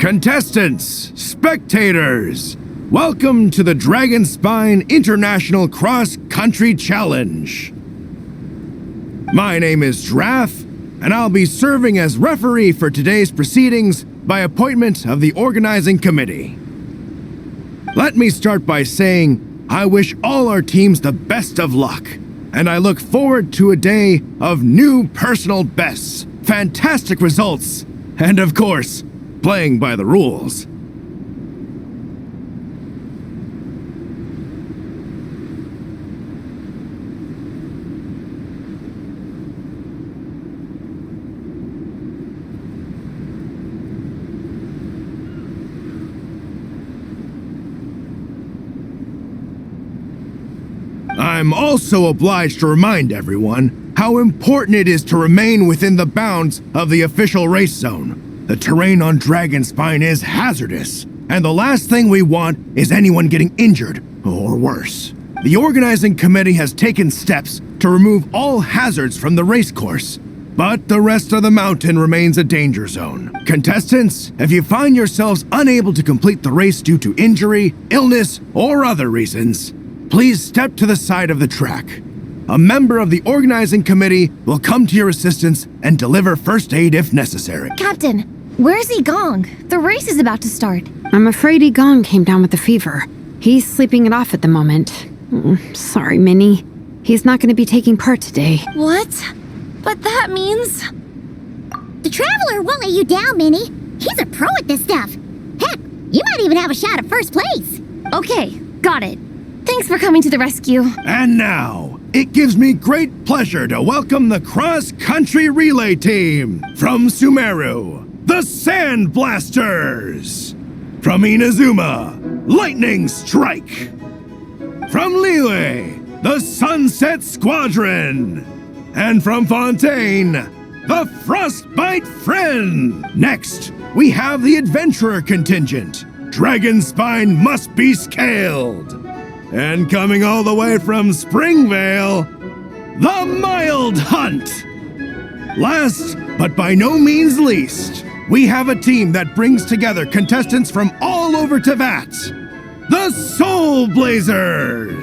Contestants, spectators, welcome to the Dragonspine International Cross Country Challenge. My name is Draff, and I'll be serving as referee for today's proceedings by appointment of the organizing committee. Let me start by saying I wish all our teams the best of luck, and I look forward to a day of new personal bests, fantastic results, and of course, playing by the rules. I'm also obliged to remind everyone how important it is to remain within the bounds of the official race zone. The terrain on Dragonspine is hazardous, and the last thing we want is anyone getting injured, or worse. The organizing committee has taken steps to remove all hazards from the race course, but the rest of the mountain remains a danger zone. Contestants, if you find yourselves unable to complete the race due to injury, illness, or other reasons, please step to the side of the track. A member of the organizing committee will come to your assistance and deliver first aid if necessary. Captain, where's Igong? The race is about to start. I'm afraid Igong came down with the fever. He's sleeping it off at the moment. Sorry, Minnie. He's not going to be taking part today. What? But that means... The Traveler won't let you down, Minnie. He's a pro at this stuff. Heck, you might even have a shot at first place. Okay, got it. Thanks for coming to the rescue. And now, it gives me great pleasure to welcome the cross-country relay team from Sumeru, the Sandblasters. From Inazuma, Lightning Strike. From Liyue, the Sunset Squadron. And from Fontaine, the Frostbite Friend. Next, we have the Adventurer contingent. Dragonspine must be scaled. And coming all the way from Springvale, the Mild Hunt! Last, but by no means least, we have a team that brings together contestants from all over Teyvat, the Soulblazers!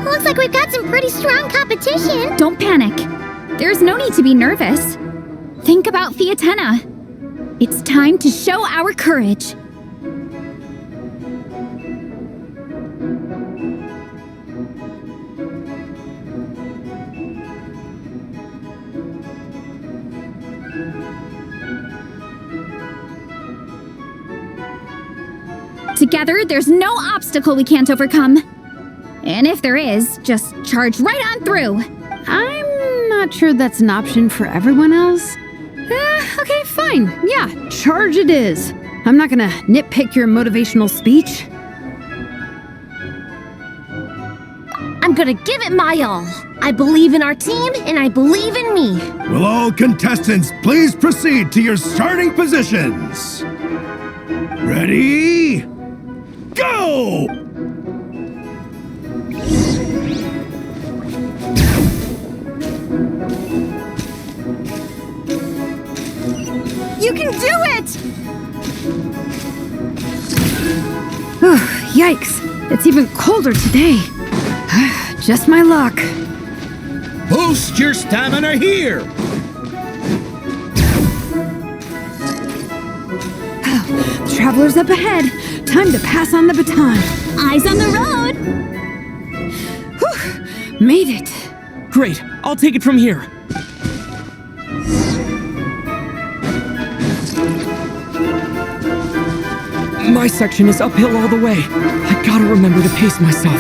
Looks like we've got some pretty strong competition. Don't panic. There's no need to be nervous. Think about Fiatenna. It's time to show our courage. Together, there's no obstacle we can't overcome. And if there is, just charge right on through. I'm not sure that's an option for everyone else. Okay, fine. Yeah, charge it is. I'm not gonna nitpick your motivational speech. I'm gonna give it my all. I believe in our team, and I believe in me. Will all contestants please proceed to your starting positions? Ready? Go! You can do it! Yikes, it's even colder today. Just my luck. Boost your stamina here! Travelers up ahead. Time to pass on the baton. Eyes on the road! Whew, made it. Great, I'll take it from here. My section is uphill all the way. I gotta remember to pace myself.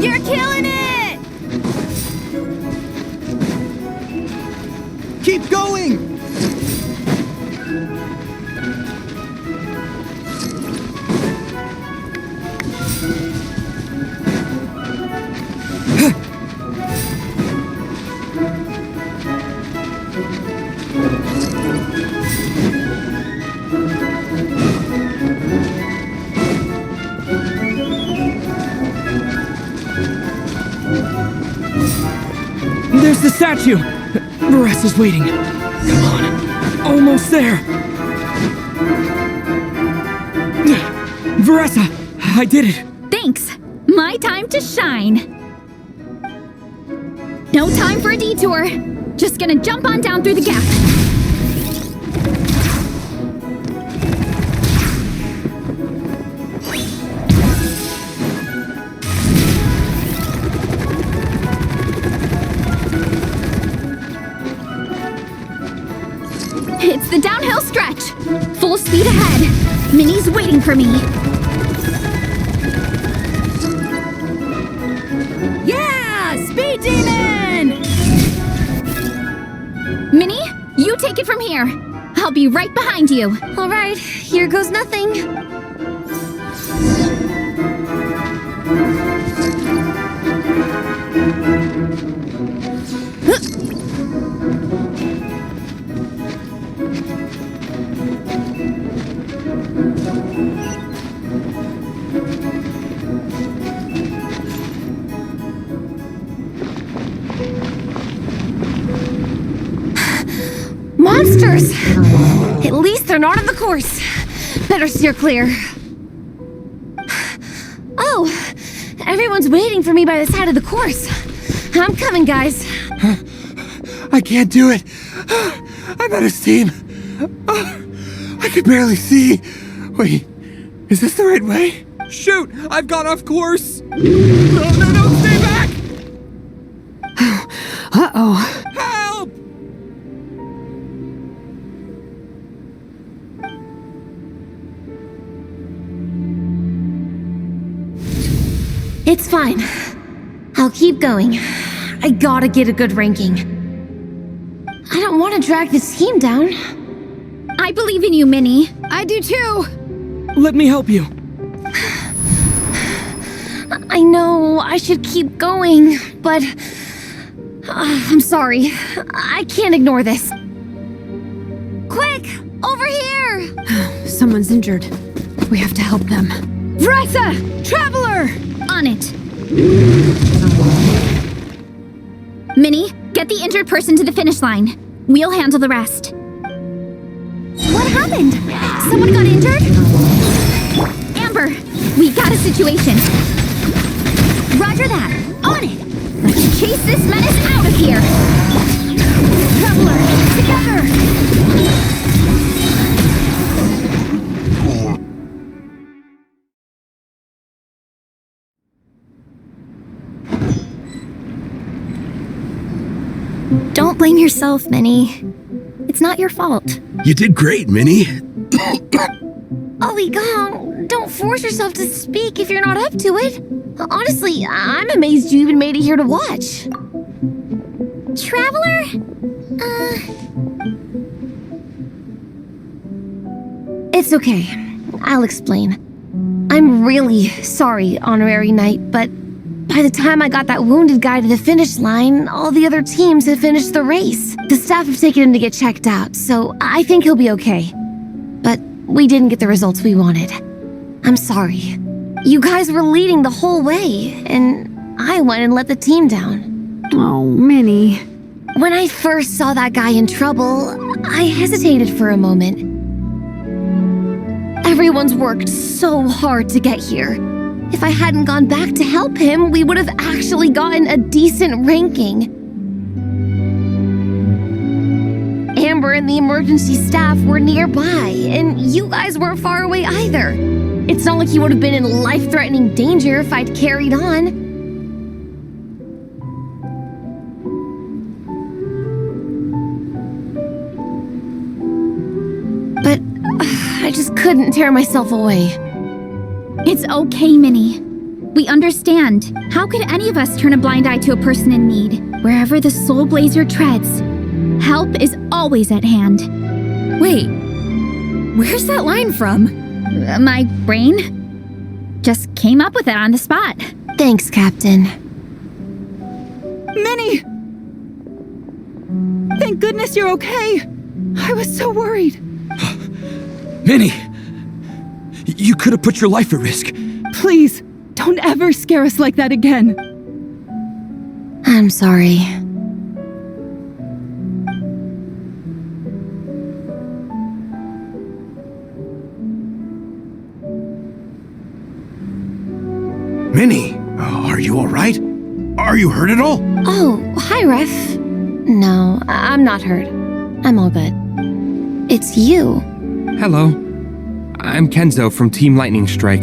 You're killing it! Keep going! statue! Varessa's waiting. Come on. Almost there. Varessa, I did it. Thanks. My time to shine. No time for a detour. Just gonna jump on down through the gap. It's the downhill stretch. Full speed ahead. Minnie's waiting for me. Yeah! Speed Demon! Minnie, you take it from here. I'll be right behind you. All right, here goes nothing. Monsters! At least they're not on the course. Better steer clear. Oh, everyone's waiting for me by the side of the course. I'm coming, guys. I can't do it. I'm out of steam. I could barely see. Wait, is this the right way? Shoot! I've gone off course! No, stay back! Uh-oh. Help! It's fine. I'll keep going. I gotta get a good ranking. I don't want to drag this team down. I believe in you, Minnie. I do too. Let me help you. I know I should keep going, but I'm sorry. I can't ignore this. Quick! Over here! Someone's injured. We have to help them. Varessa! Traveler! On it. Minnie, get the injured person to the finish line. We'll handle the rest. What happened? Someone got injured? Amber, we got a situation. Roger that. On it. Let's chase this menace out of here. Traveler, together. Don't blame yourself, Minnie. It's not your fault. You did great, Minnie. Ollie Gong, don't force yourself to speak if you're not up to it. Honestly, I'm amazed you even made it here to watch. Traveler? It's okay. I'll explain. I'm really sorry, Honorary Knight, but by the time I got that wounded guy to the finish line, all the other teams had finished the race. The staff have taken him to get checked out, so I think he'll be okay. But we didn't get the results we wanted. I'm sorry. You guys were leading the whole way, and I went and let the team down. Oh, Minnie. When I first saw that guy in trouble, I hesitated for a moment. Everyone's worked so hard to get here. If I hadn't gone back to help him, we would have actually gotten a decent ranking. Amber and the emergency staff were nearby, and you guys weren't far away either. It's not like you would have been in life-threatening danger if I'd carried on. But I just couldn't tear myself away. It's okay, Minnie. We understand. How could any of us turn a blind eye to a person in need? Wherever the Soulblazer treads, help is always at hand. Wait, where's that line from? My brain just came up with it on the spot. Thanks, Captain. Minnie! Thank goodness you're okay. I was so worried. Minnie! You could have put your life at risk. Please, don't ever scare us like that again. I'm sorry. Minnie, are you alright? Are you hurt at all? Oh, hi, Ref. No, I'm not hurt. I'm all good. It's you. Hello. I'm Kenzo from Team Lightning Strike.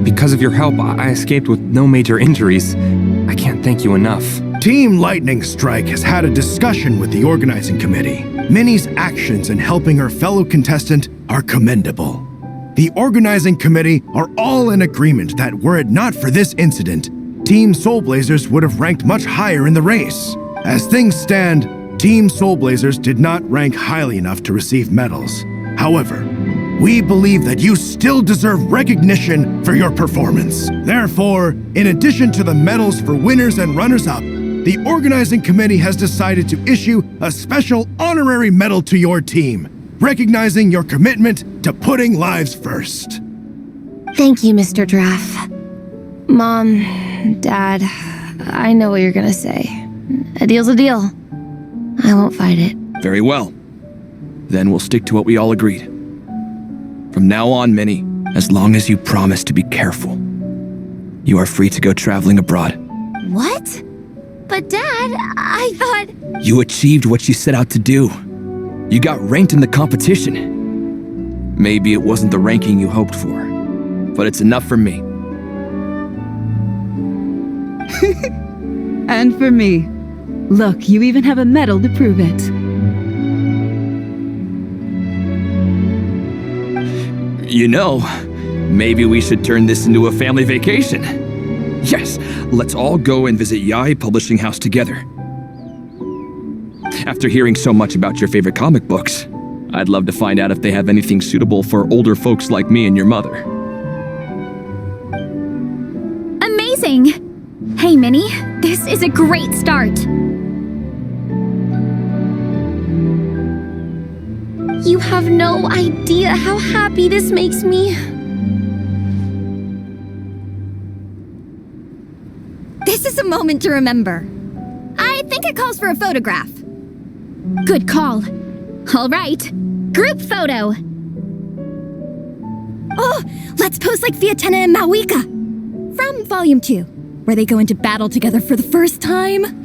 Because of your help, I escaped with no major injuries. I can't thank you enough. Team Lightning Strike has had a discussion with the organizing committee. Minnie's actions in helping her fellow contestant are commendable. The organizing committee are all in agreement that were it not for this incident, Team Soulblazers would have ranked much higher in the race. As things stand, Team Soulblazers did not rank highly enough to receive medals. However, we believe that you still deserve recognition for your performance. Therefore, in addition to the medals for winners and runners-up, the organizing committee has decided to issue a special honorary medal to your team, recognizing your commitment to putting lives first. Thank you, Mr. Draff. Mom, Dad, I know what you're gonna say. A deal's a deal. I won't fight it. Very well. Then we'll stick to what we all agreed. From now on, Minnie, as long as you promise to be careful, you are free to go traveling abroad. What? But Dad, I thought... You achieved what you set out to do. You got ranked in the competition. Maybe it wasn't the ranking you hoped for, but it's enough for me. And for me. Look, you even have a medal to prove it. You know, maybe we should turn this into a family vacation. Yes, let's all go and visit Yae Publishing House together. After hearing so much about your favorite comic books, I'd love to find out if they have anything suitable for older folks like me and your mother. Amazing! Hey, Minnie, this is a great start. You have no idea how happy this makes me. This is a moment to remember. I think it calls for a photograph. Good call. All right, group photo. Oh, let's pose like Fiatena and Mawika. From Volume 2, where they go into battle together for the first time.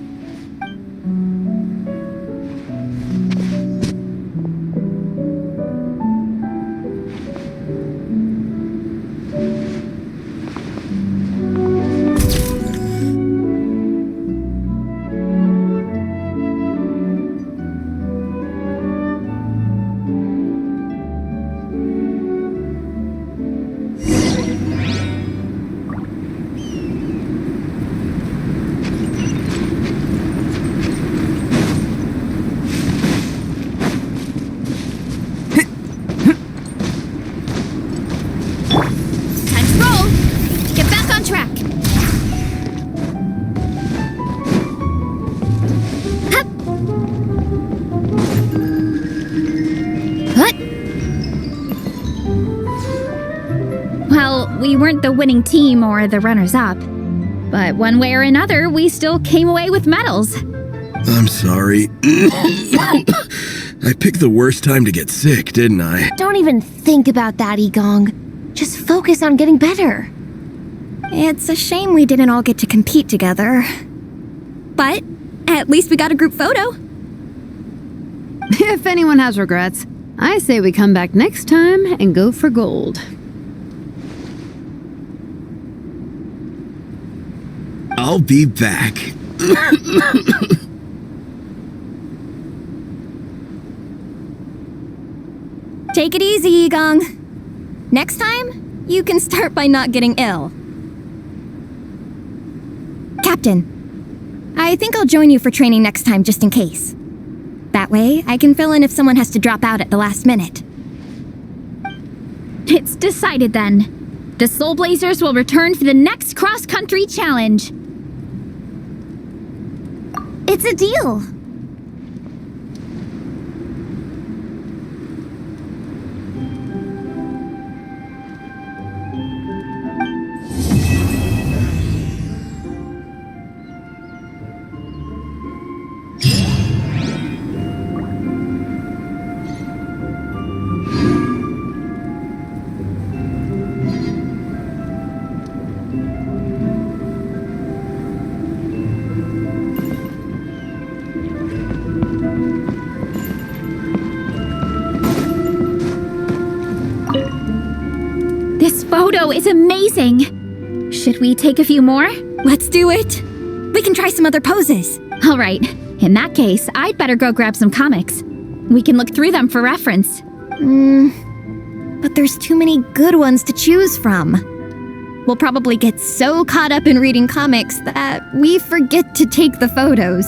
We weren't the winning team or the runners-up, but one way or another, we still came away with medals. I'm sorry. I picked the worst time to get sick, didn't I? Don't even think about that, Igong. Just focus on getting better. It's a shame we didn't all get to compete together. But at least we got a group photo. If anyone has regrets, I say we come back next time and go for gold. I'll be back. Take it easy, Igong. Next time, you can start by not getting ill. Captain, I think I'll join you for training next time just in case. That way, I can fill in if someone has to drop out at the last minute. It's decided then. The Soulblazers will return for the next cross-country challenge. It's a deal. photo is amazing! Should we take a few more? Let's do it! We can try some other poses. All right. In that case, I'd better go grab some comics. We can look through them for reference. But there's too many good ones to choose from. We'll probably get so caught up in reading comics that we forget to take the photos.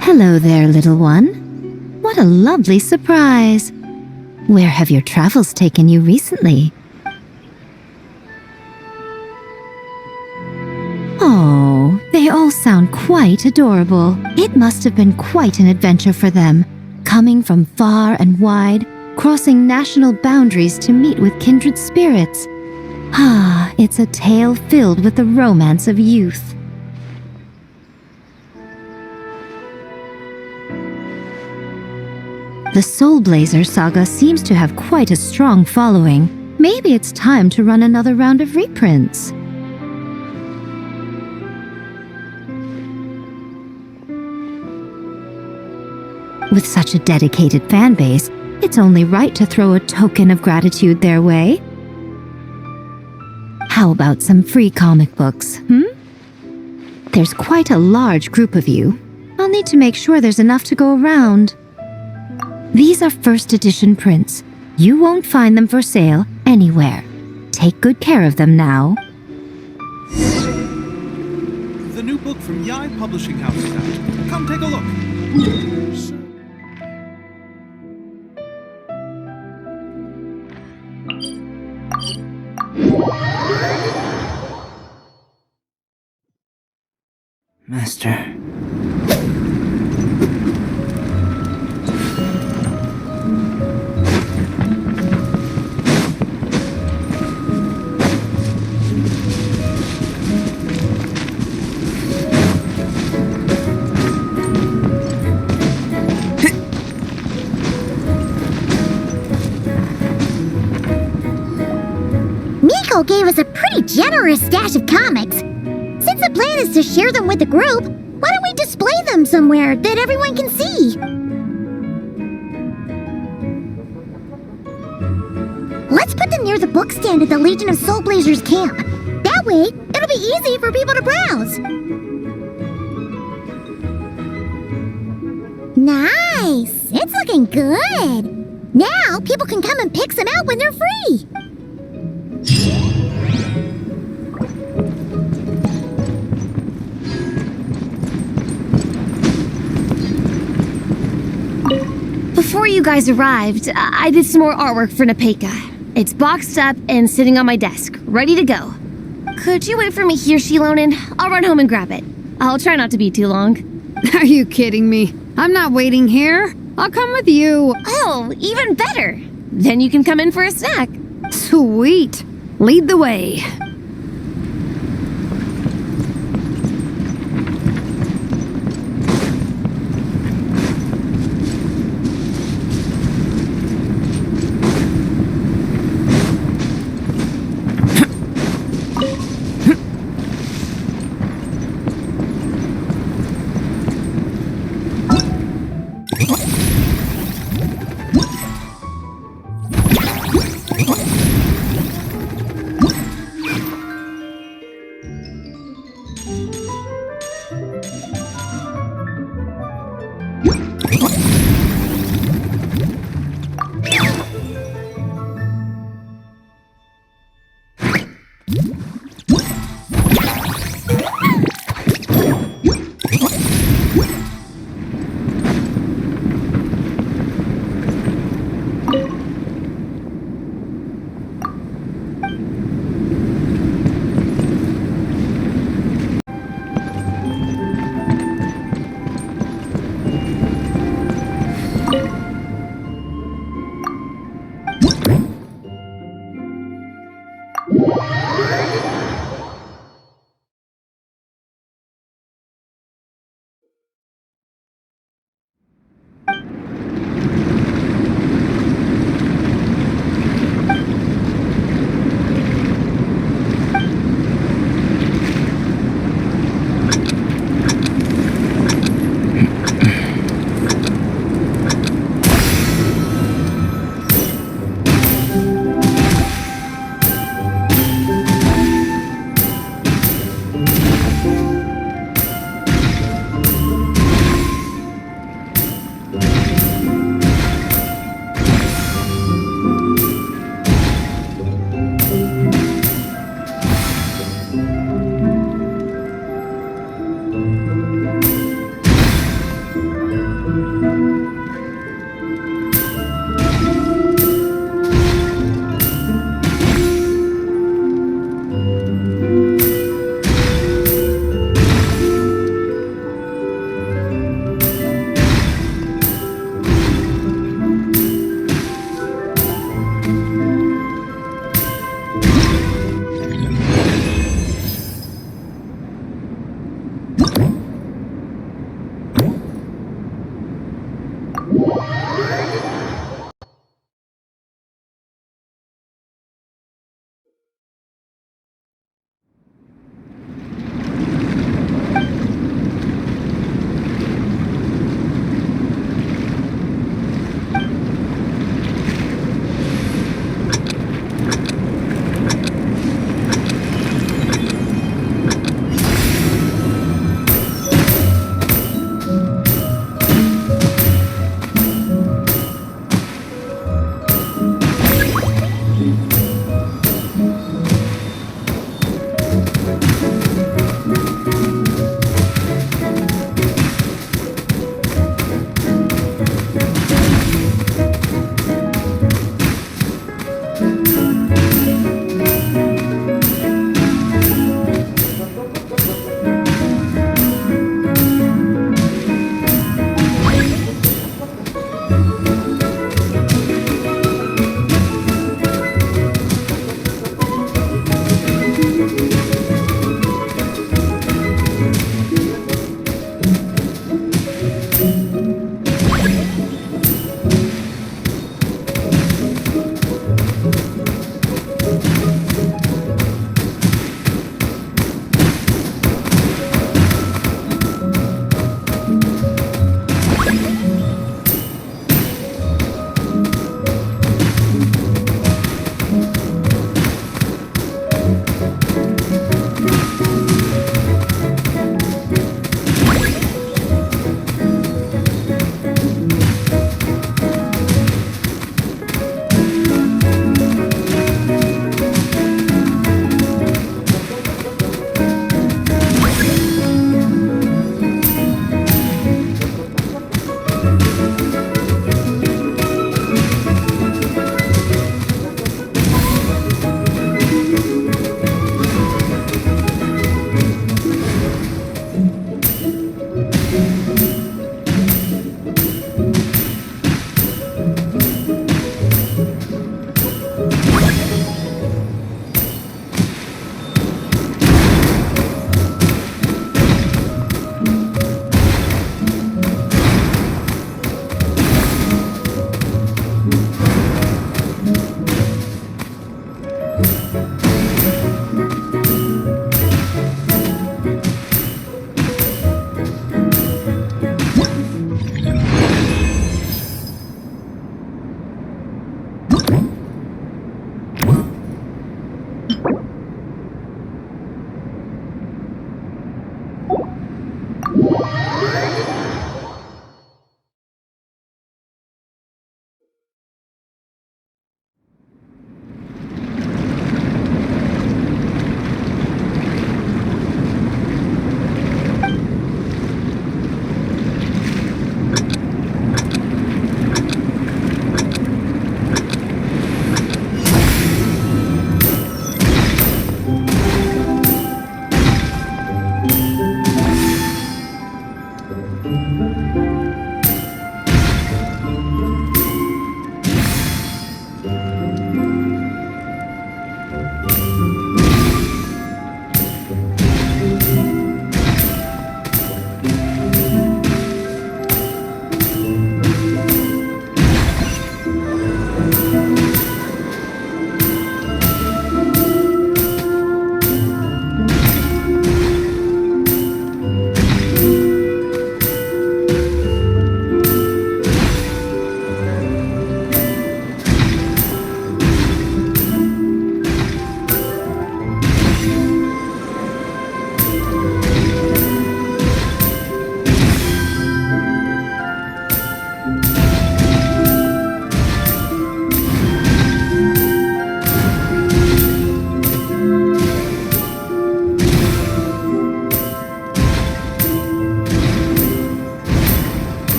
Hello there, little one. What a lovely surprise. Where have your travels taken you recently? Oh, they all sound quite adorable. It must have been quite an adventure for them, coming from far and wide, crossing national boundaries to meet with kindred spirits. Ah, it's a tale filled with the romance of youth. The Soulblazers saga seems to have quite a strong following. Maybe it's time to run another round of reprints. With such a dedicated fanbase, it's only right to throw a token of gratitude their way. How about some free comic books, There's quite a large group of you. I'll need to make sure there's enough to go around. These are first edition prints. You won't find them for sale anywhere. Take good care of them now. The new book from Yai Publishing House is out. Come take a look. Master. Miko gave us a pretty generous stash of comics. Since the plan is to share them with the group, why don't we display them somewhere that everyone can see? Let's put them near the book stand at the Legion of Soulblazers camp. That way, it'll be easy for people to browse. Nice! It's looking good! Now, people can come and pick some out when they're free! Before you guys arrived, I did some more artwork for Napeka. It's boxed up and sitting on my desk, ready to go. Could you wait for me here, Shilonen? I'll run home and grab it. I'll try not to be too long. Are you kidding me? I'm not waiting here. I'll come with you. Oh, even better. Then you can come in for a snack. Sweet. Lead the way.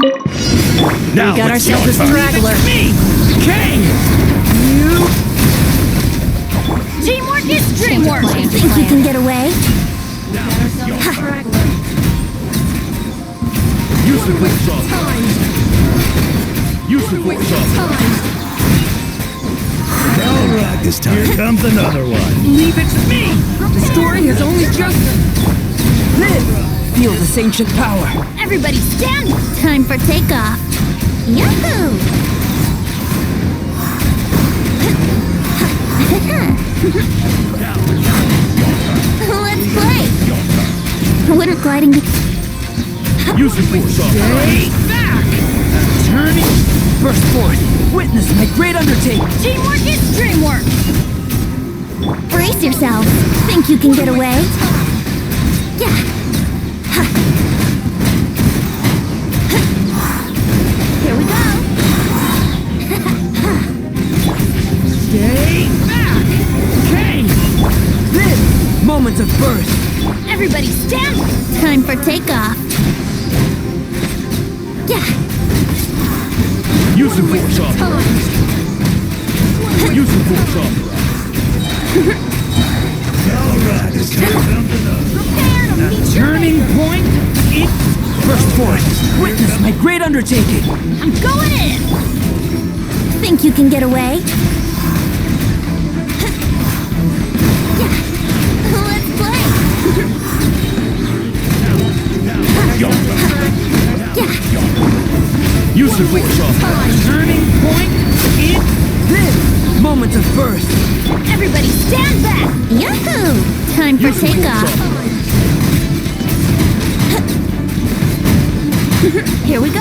Now We got it's ourselves your a turn. straggler. Me! Kang! Teamwork is dreamwork. Think you can get away? Use the quick shot. Use the quick shot. All right, this time. Here comes another one. Leave it to me! The story has only just... Feel this ancient power. Everybody stand! Time for takeoff. Yahoo! Let's play! Winter gliding. Use the quick shot. Stay back! Turning. Burst forth. Witness my great undertaking. Teamwork is dreamwork! Brace yourself. Think you can get away? Yeah. Here we go. Stay back! Kang! This! Moments of birth. Everybody stand! Time for takeoff. Yeah. Use the quick shot. Use the quick shot. All right, this time. Turning point. Burst forth. Witness my great undertaking. I'm going in! Think you can get away? Yeah. Let's play! Yeah. Use the quick shot. Turning point. This! Moments of birth. Everybody stand back! Yahoo! Time for takeoff. Here we go!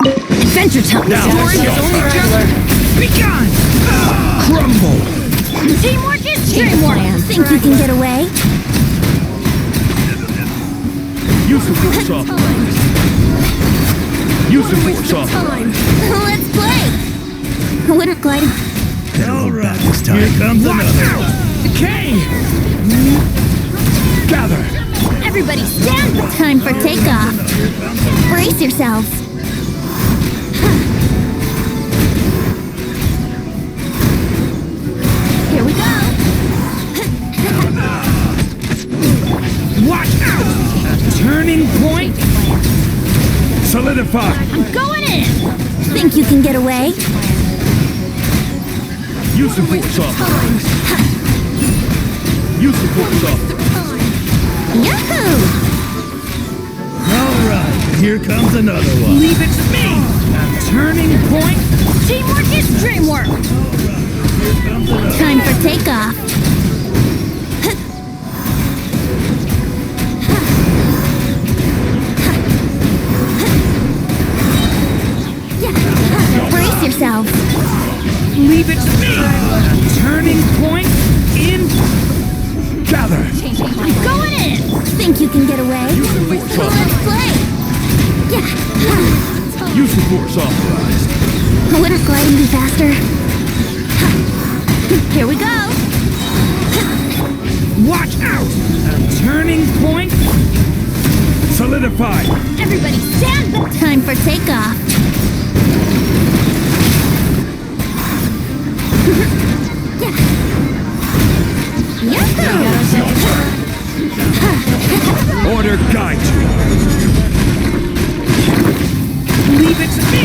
Adventure time! Now, be gone! Crumble! Teamwork is dreamwork! Think you can get away? Use the quick shot. Use the quick shot. Let's play! Winter gliding. All right, this time. Here comes another one. Kang! Gather! Everybody stand! Time for takeoff. Brace yourselves. Here we go. Watch out! Turning point. Solidify! I'm going in! Think you can get away? Use the quick shot. Use the quick shot. Yahoo! All right, here comes another one. Leave it to me! Turning point. Teamwork is dreamwork! Time for takeoff. Brace yourself. Leave it to me! Turning point in... Gather! I'm going in! Think you can get away? Let's play! support's authorized. Wouldn't gliding be faster? Here we go! Watch out! A turning point? Solidify! Everybody stand back! Time for takeoff! Order guide you! Leave it to me!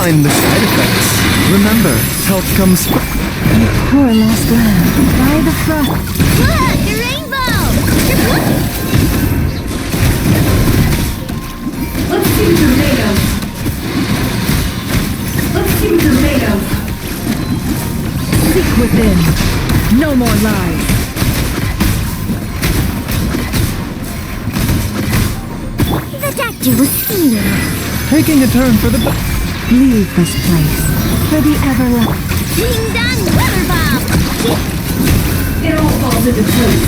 Mind the side effects. Remember, health comes first. You poor lost lamb. By the frost. Look! The rainbow! Let's see tomatoes. Let's see tomatoes. Seek within. No more lies. The doctor will see you. Taking a turn for the Leave this place. For the everlasting. Ding dong weather bomb! It all falls into place.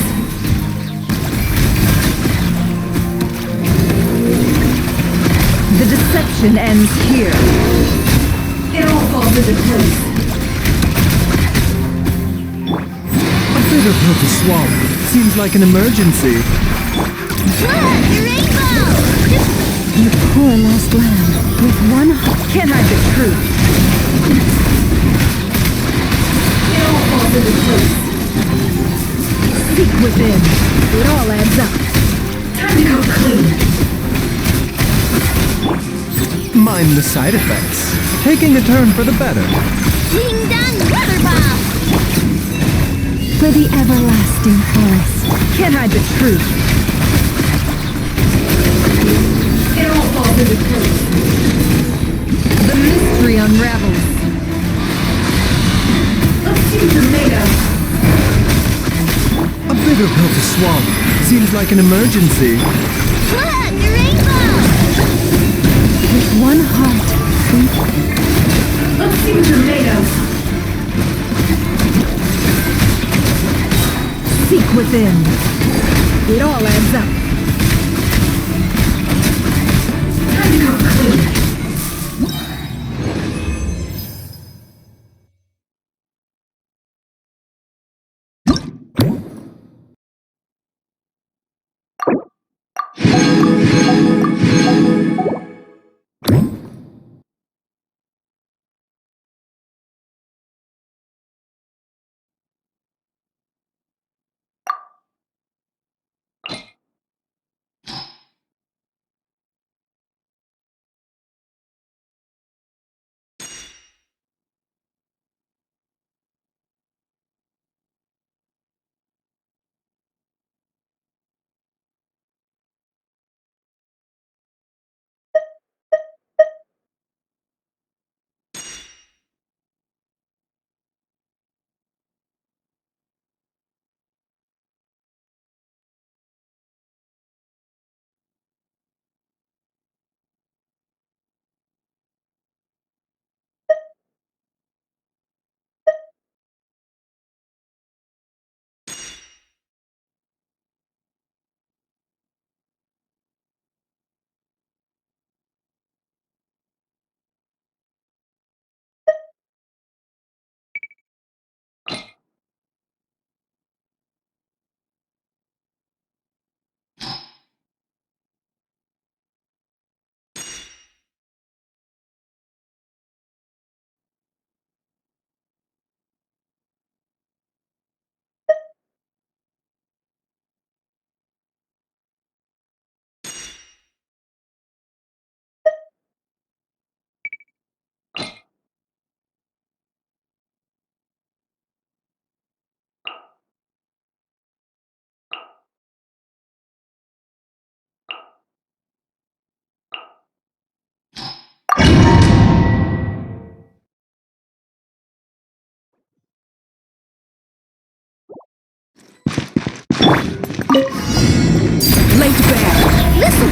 The deception ends here. It all falls into place. A bitter pill to swallow. Seems like an emergency. Look! The rainbow! You poor lost lamb. With one heart. Can't hide the truth. It all falls into place. Seek within. It all adds up. Time to come clean. Mind the side effects. Taking a turn for the better. Ding dong weather bomb! For the everlasting forest. Can't hide the truth. It all falls into place. The mystery unravels. Let's see tomatoes. A bitter pill to swallow. Seems like an emergency. Look! The rainbow! With one heart. Let's see tomatoes. Seek within. It all adds up. Time to come clean.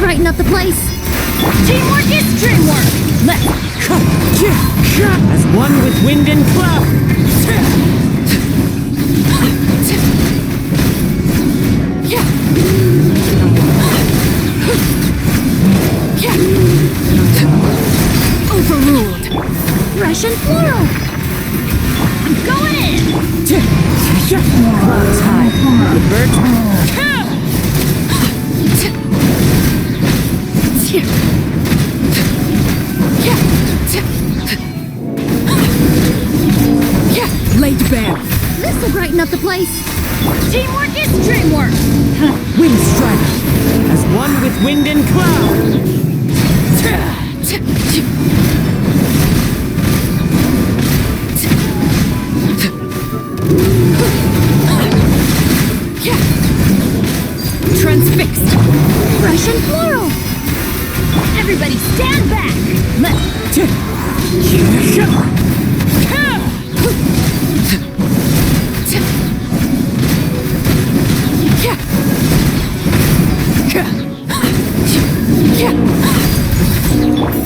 brighten up the place. Teamwork is dreamwork! As one with wind and cloud. Overruled! Russian floral! I'm going in! Clouds high. The birds. Laid bare. This'll brighten up the place. Teamwork is dreamwork! Wind strider. As one with wind and cloud. Transfixed! Russian floral! Everybody stand back!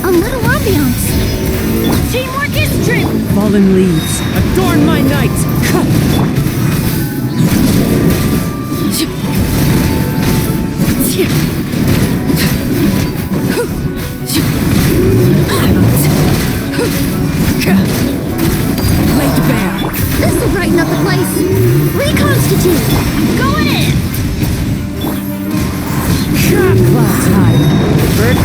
A little ambiance. Teamwork is dream! Fallen leaves. Adorn my night. Laid bare. This'll brighten up the place. Reconstitute. Going in! Clouds high. Bird.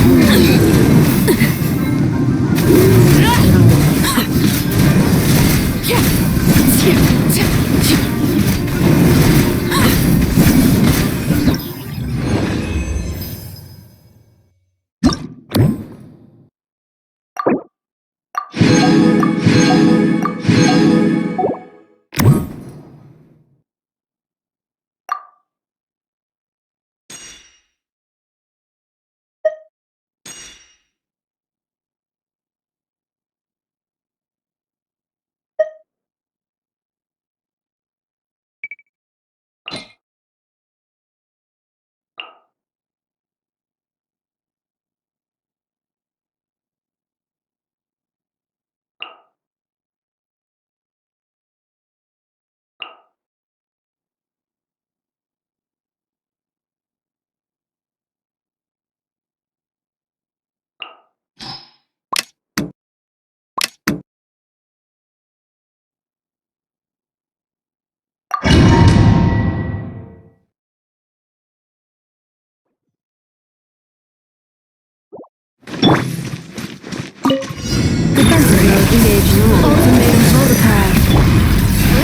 Engage ultimatum protocol.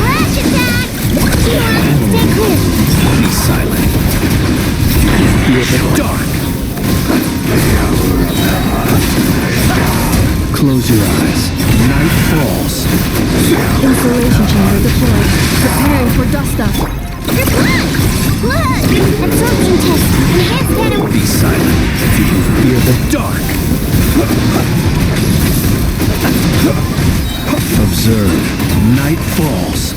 Rush attack! Stay clear. Be silent. Fear the dark. Close your eyes. Night falls. Insulation chamber deployed. Preparing for dust up. You're blind! Blood! Absorption test. Enhanced venom. Be silent. Fear the dark. Observe. Night falls.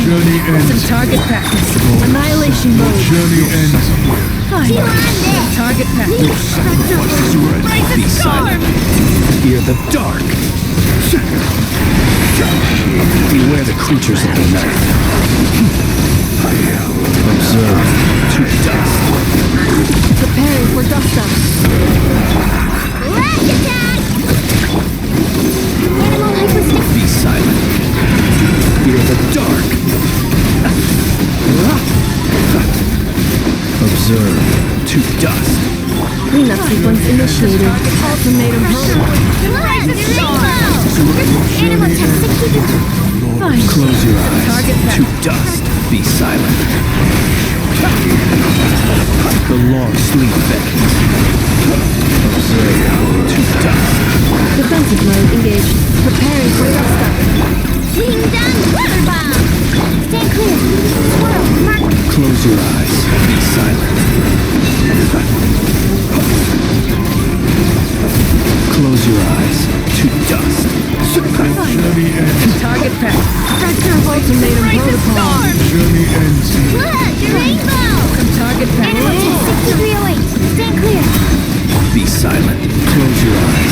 Journey ends. Some target practice. Annihilation mode. Journey ends. Fine. Target practice. Be silent. Fear the dark. Beware the creatures of the night. Observe to dust. Preparing for dust up. Rush attack! Animal hyperstick. Be silent. Fear the dark. Observe to dust. Cleanup sequence initiated. Ultimatum protocol. Blood! Rainbow! Animal test 62. Fine. Close your eyes. Target To dust. Be silent. The long sleep beckons. Observe to dust. Defensive mode engaged. Preparing for dust up. Being done. Water bomb! Stay clear. Swirl. Mark. Close your eyes. Be silent. Close your eyes. To dust. Target pack. Fracture ultimatum protocol. Journey ends. Blood! Rainbow! Target pack. Animal test 6308. Stay and clear. Be silent. Close your eyes.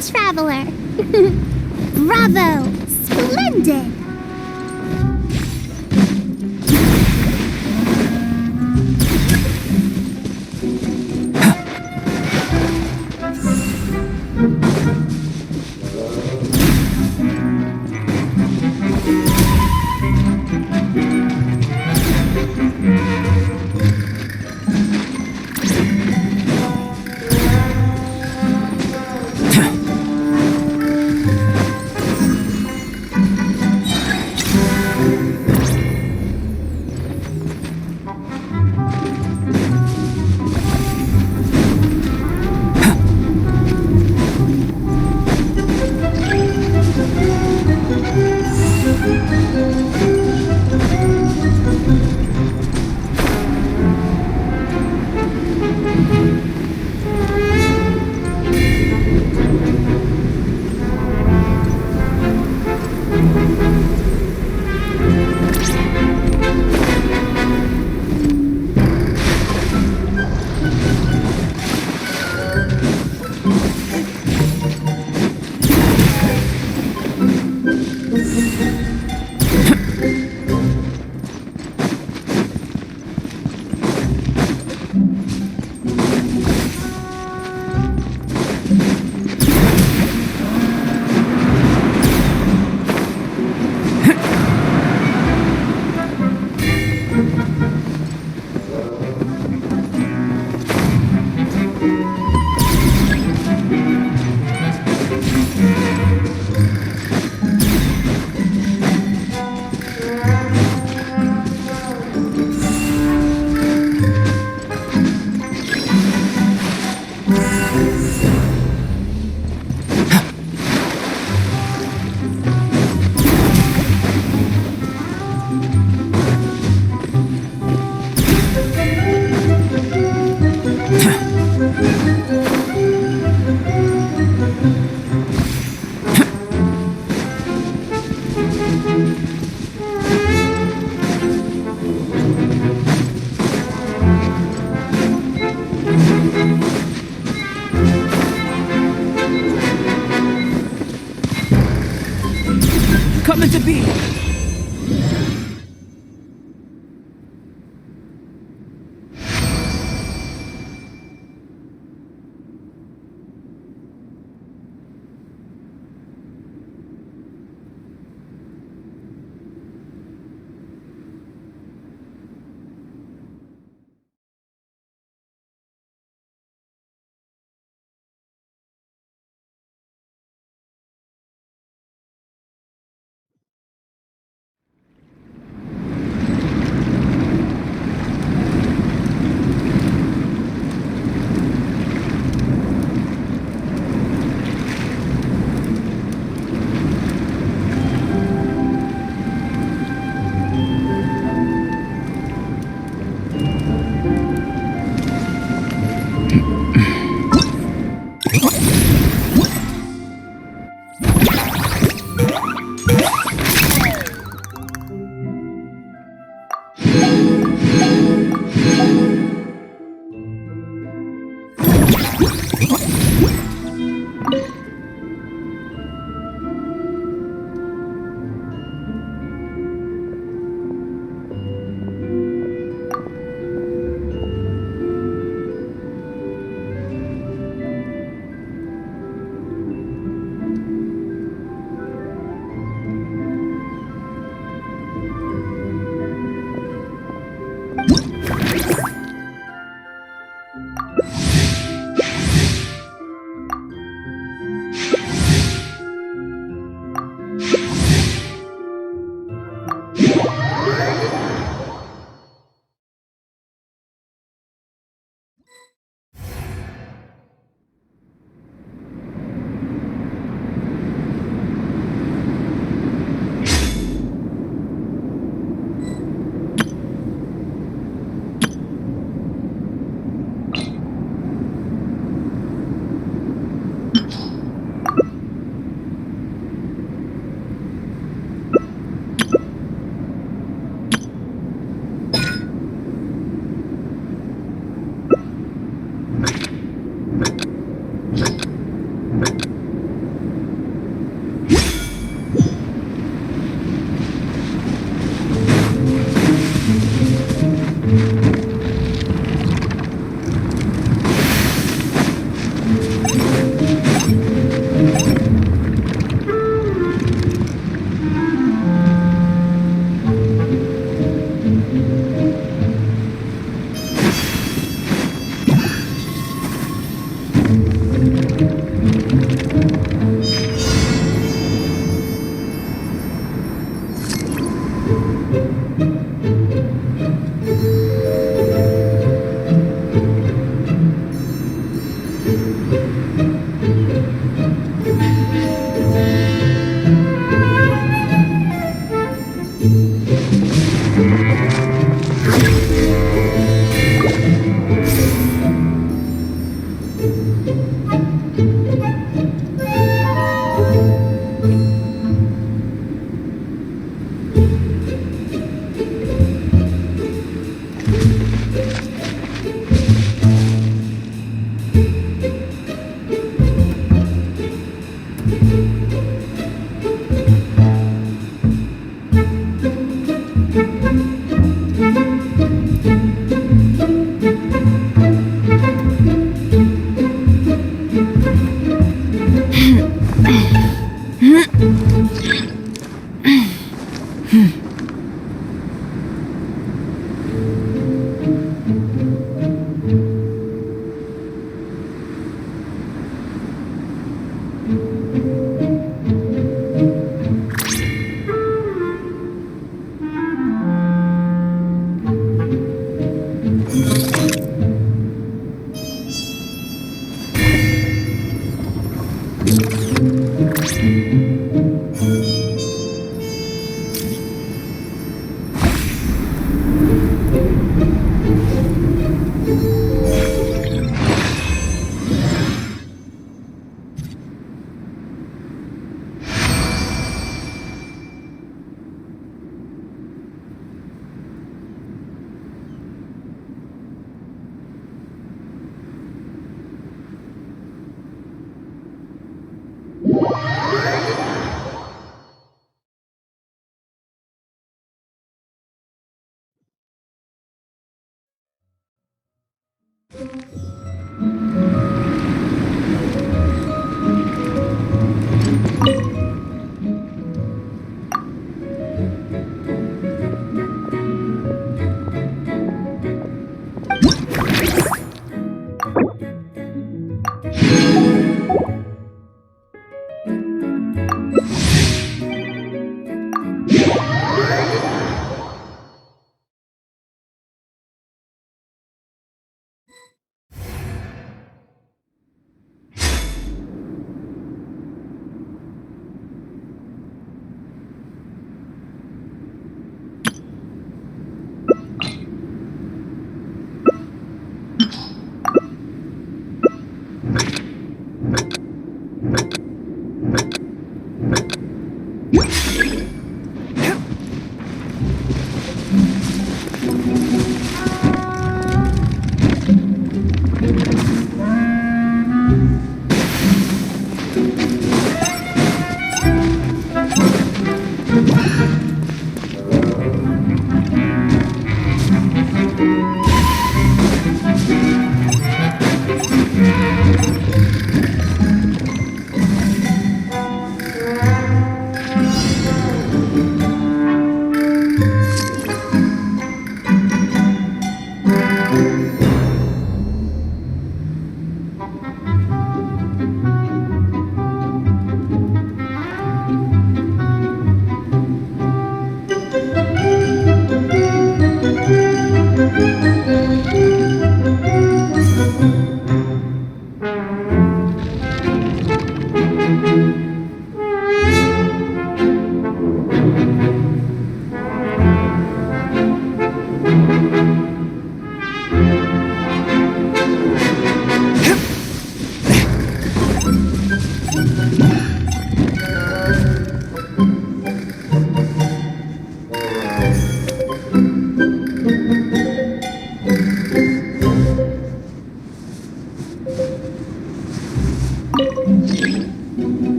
traveler. Bravo! Splendid!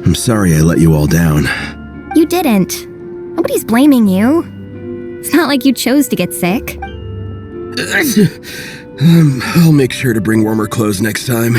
I'm sorry I let you all down. You didn't. Nobody's blaming you. It's not like you chose to get sick. I'll make sure to bring warmer clothes next time.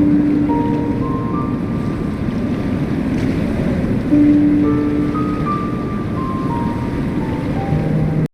Bye.